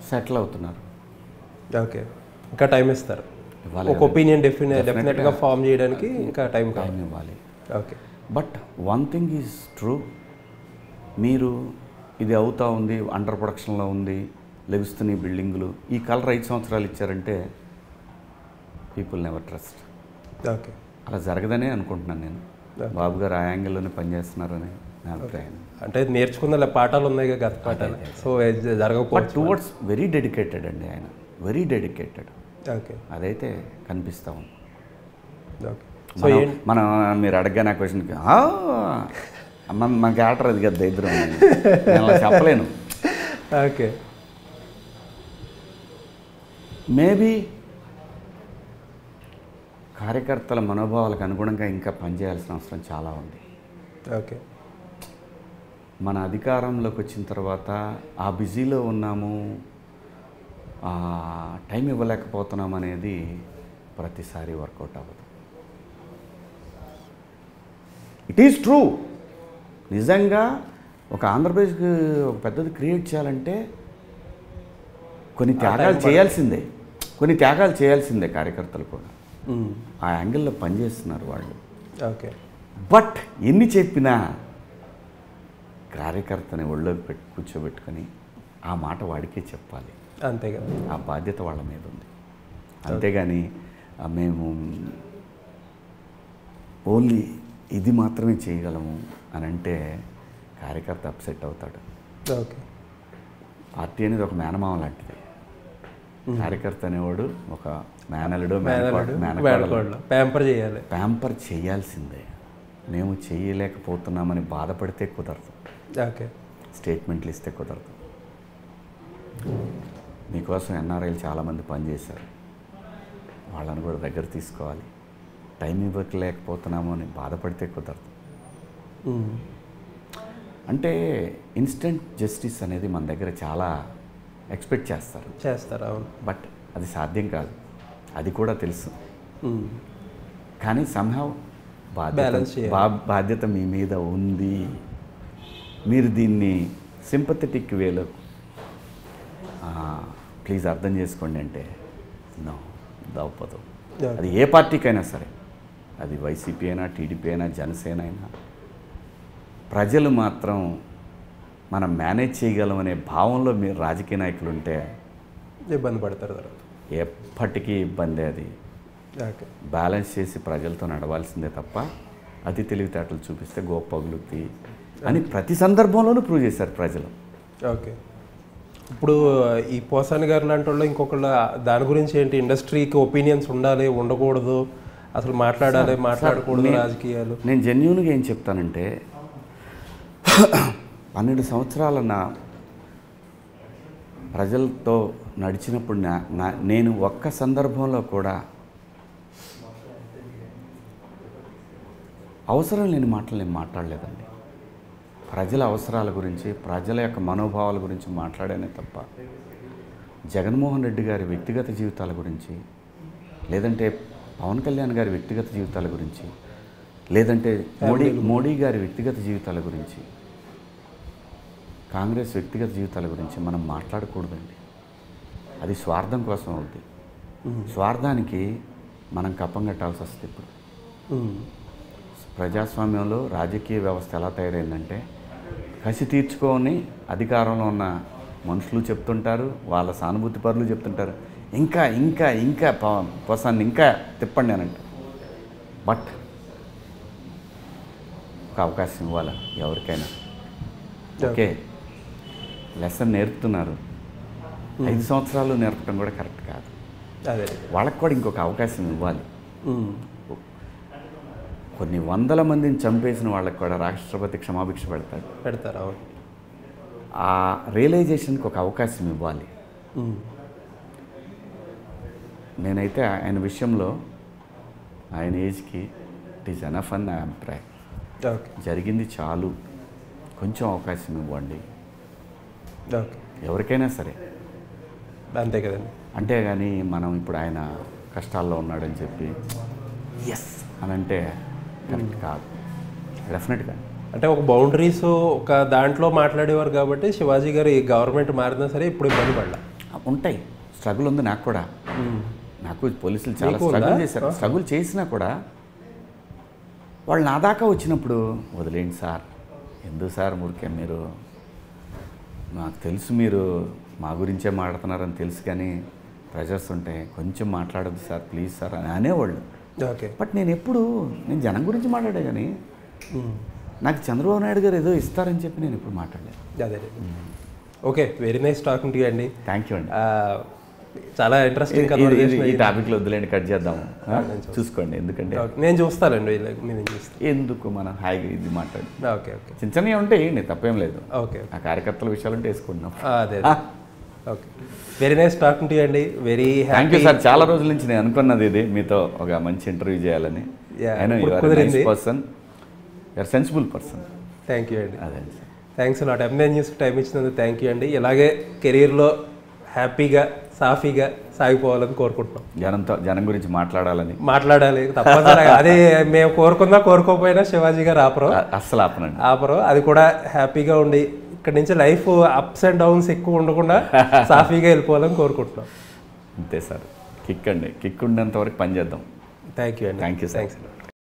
సెటిల్ అవుతున్నారు. ఓకే. ఇంకా టైం ఇస్తారు. ఒక ఒపీనియన్ డెఫినెట్గా ఫామ్ చేయడానికి ఇంకా టైం ఇవ్వాలి. Okay. But one thing is true. మీరు ఇది అవుతా ఉంది, అండర్ ప్రొడక్షన్లో ఉంది, లెగుస్తున్నాయి బిల్డింగులు, ఈ కలర్ 5 సంవత్సరాలు ఇచ్చారంటే పీపుల్ నెవర్ ట్రస్ట్. ఓకే. అలా జరగదనే అనుకుంటున్నాను నేను. బాబు గారు ఆ యాంగిల్లోనే పనిచేస్తున్నారని నా అభిప్రాయం. అంటే నేర్చుకున్న పాఠాలు ఉన్నాయి కదా, గత పాఠాలు. సో జరగకపోతే టువర్డ్స్ వెరీ డెడికేటెడ్ అండి ఆయన, వెరీ డెడికేటెడ్. ఓకే. అదైతే కనిపిస్తా ఉంది. ఓకే. సో మనం మీరు అడగ్గా నా క్వశ్చన్కి మన క్యారెక్టర్ అది కదా ఇద్దరు అలా చెప్పలేను. ఓకే. మేబీ కార్యకర్తల మనోభావాలకు అనుగుణంగా ఇంకా పనిచేయాల్సిన అవసరం చాలా ఉంది. ఓకే. మన అధికారంలోకి వచ్చిన తర్వాత ఆ బిజీలో ఉన్నాము, టైం ఇవ్వలేకపోతున్నాం అనేది ప్రతిసారి వర్కౌట్ అవ్వదు. It is true. నిజంగా ఒక ఆంధ్రప్రదేశ్కి ఒక పెద్దది క్రియేట్ చేయాలంటే కొన్ని త్యాగాలు చేయాల్సిందే కార్యకర్తలు కూడా. ఆ యాంగిల్లో పనిచేస్తున్నారు వాళ్ళు. ఓకే. బట్ ఎన్ని చెప్పినా కార్యకర్తని ఒళ్ళోకి కూర్చోబెట్టుకొని ఆ మాట వాడికే చెప్పాలి. అంతే కదా, ఆ బాధ్యత వాళ్ళ మీద ఉంది. అంతేగాని మేము ఓన్లీ ఇది మాత్రమే చేయగలము అని అంటే కార్యకర్త అప్సెట్ అవుతాడు. ఓకే. పార్టీ అనేది ఒక మేనమామ లాంటిది. కార్యకర్త అనేవాడు ఒక మేనలుడు ప్యాంపర్ చేయాలి. ప్యాంపర్ చేయాల్సిందే. మేము చేయలేకపోతున్నామని బాధపడితే కుదరదు. ఓకే. స్టేట్మెంట్లు ఇస్తే కుదరదు. మీకోసం ఎన్ఆర్ఐలు చాలామంది పనిచేశారు, వాళ్ళని కూడా దగ్గర తీసుకోవాలి. టైం ఇవ్వలేకపోతున్నాము అని బాధపడితే కుదరదు. అంటే ఇన్స్టెంట్ జస్టిస్ అనేది మన దగ్గర చాలా ఎక్స్పెక్ట్ చేస్తారు. అవును. బట్ అది సాధ్యం కాదు, అది కూడా తెలుసు. కానీ సంహౌ బాధ్యత మీ మీద ఉంది. మీరు దీన్ని సింపథెటిక్ వేలో ప్లీజ్ అర్థం చేసుకోండి అంటే నో, దవ్వదు. అది ఏ పార్టీకైనా సరే, అది వైసీపీ అయినా, టీడీపీ అయినా, జనసేన అయినా, ప్రజలు మాత్రం మనం మేనేజ్ చేయగలమనే భావంలో మీరు రాజకీయ నాయకులు ఉంటే ఇబ్బంది పడతారు. ఎప్పటికీ ఇబ్బంది. అది బ్యాలెన్స్ చేసి ప్రజలతో నడవాల్సిందే తప్ప అతి తెలివితేటలు చూపిస్తే గోప పగులుద్ది అని ప్రతి సందర్భంలోనూ ప్రూవ్ చేశారు ప్రజలు. ఓకే. ఇప్పుడు ఈ పోసాని గారు లాంటి వాళ్ళు ఇంకొకళ్ళు దాని గురించి ఏంటి, ఇండస్ట్రీకి ఒపీనియన్స్ ఉండాలి, ఉండకూడదు, అసలు మాట్లాడకూడదు రాజకీయాలు. నేను జెన్యూన్గా ఏం చెప్తానంటే 12 సంవత్సరాల నా ప్రజలతో నడిచినప్పుడు నేను ఒక్క సందర్భంలో కూడా అవసరం లేని మాటలు నేను మాట్లాడలేదండి. ప్రజల అవసరాల గురించి, ప్రజల యొక్క మనోభావాల గురించి మాట్లాడానే తప్ప జగన్మోహన్ రెడ్డి గారి వ్యక్తిగత జీవితాల గురించి, లేదంటే పవన్ కళ్యాణ్ గారి వ్యక్తిగత జీవితాల గురించి, లేదంటే మోడీ గారి వ్యక్తిగత జీవితాల గురించి, కాంగ్రెస్ వ్యక్తిగత జీవితాల గురించి మనం మాట్లాడకూడదండి. అది స్వార్థం కోసం అవుద్ది. స్వార్థానికి మనం కప్పం కట్టాల్సి వస్తుంది. ఇప్పుడు ప్రజాస్వామ్యంలో రాజకీయ వ్యవస్థ ఎలా తయారైందంటే, కసి తీర్చుకొని అధికారంలో ఉన్న మనుషులు చెప్తుంటారు, వాళ్ళ సానుభూతి పరులు చెప్తుంటారు, ఇంకా ఇంకా ఇంకా పోసాన్ని ఇంకా తిప్పండి అని అంటారు. బట్ ఒక అవకాశం ఇవ్వాలి ఎవరికైనా. ఓకే, లెసన్ నేర్పుతున్నారు, 5 సంవత్సరాలు నేర్పడం కూడా కరెక్ట్ కాదు. వాళ్ళకి కూడా ఇంకొక అవకాశం ఇవ్వాలి. కొన్ని వందల మందిని చంపేసిన వాళ్ళకి కూడా రాష్ట్రపతి క్షమాభిక్ష పెడతారు. ఆ రియలైజేషన్కి ఒక అవకాశం ఇవ్వాలి. నేనైతే ఆయన విషయంలో, ఆయన ఏజ్కి ఇట్ ఈజ్ ఎనఫ్ అని నా అభిప్రాయం. జరిగింది చాలు, కొంచెం అవకాశం ఇవ్వండి ఎవరికైనా సరే. అంతే కదండి. అంతేగాని మనం ఇప్పుడు ఆయన కష్టాల్లో ఉన్నాడని చెప్పి ఎస్ అని అంటే కరెక్ట్ కాదు. డెఫినెట్గా అంటే ఒక బౌండరీస్ ఒక దాంట్లో మాట్లాడేవారు కాబట్టి శివాజీ గారు ఈ గవర్నమెంట్ మారినా సరే ఇప్పుడు ఇబ్బంది పడలా. ఉంటాయి, స్ట్రగుల్ ఉంది నాకు కూడా. నాకు పోలీసులు చాలా స్ట్రగుల్ చేశారు. స్ట్రగుల్ చేసినా కూడా వాళ్ళు నా దాకా వచ్చినప్పుడు వదిలేండి సార్, ఎందుకు సార్ మురికే, మీరు నాకు తెలుసు మీరు మా గురించే మాట్లాడుతున్నారని తెలుసు, కానీ ప్రెజర్స్ ఉంటాయి, కొంచెం మాట్లాడద్దు సార్ ప్లీజ్ సార్ అని అనేవాళ్ళు. ఓకే. బట్ నేను జనం గురించి మాట్లాడే, కానీ నాకు చంద్రబాబు నాయుడు గారు ఏదో ఇస్తారని చెప్పి నేను ఎప్పుడు మాట్లాడలేదు. అదే. Okay, very nice talking to you అండి. థ్యాంక్ యూ అండి. చాలా ఇంట్రెస్టింగ్ ఈ టాపిక్లో వద్దులేండి, కట్ చేద్దాము, చూసుకోండి. ఎందుకంటే నేను చూస్తానండి, ఎందుకు మనం హాయిగా ఇది మాట్లాడి. ఓకే ఓకే, చిన్న చిన్నవి ఉంటే ఏంటి, తప్పేం లేదు. ఓకే, ఆ కార్యకర్తల విషయాలు ఉంటే వేసుకుంటున్నాం. అదే. Okay, very nice talking to you అండి. Very thank you sir. చాలా రోజుల నుంచి నేను అనుకున్నది ఇది, మీతో ఒక మంచి ఇంటర్వ్యూ చేయాలని. Person, you're sensible person. Thank you అండి. అదే సార్, థ్యాంక్స్ లాట్. ఎంఎన్ న్యూస్కి టైం ఇచ్చినందుకు థ్యాంక్ యూ అండి. ఇలాగే కెరీర్లో హ్యాపీగా సాఫీగా సాగిపోవాలని కోరుకుంటున్నాం. జనం గురించి మాట్లాడాలి తప్పనిసరిగా. అదే మేము కోరుకోకపోయినా శివాజీ గారు అస్సలు ఆపరు. అది కూడా హ్యాపీగా ఉండి ఇక్కడ నుంచి లైఫ్ అప్స్ అండ్ డౌన్స్ ఎక్కువ ఉండకుండా సాఫీగా వెళ్ళిపోవాలని కోరుకుంటున్నాం. అంతే సార్. కిక్ ఉన్నంత వరకు పని చేద్దాం. థ్యాంక్ యూ అండి. Thank you. థ్యాంక్స్.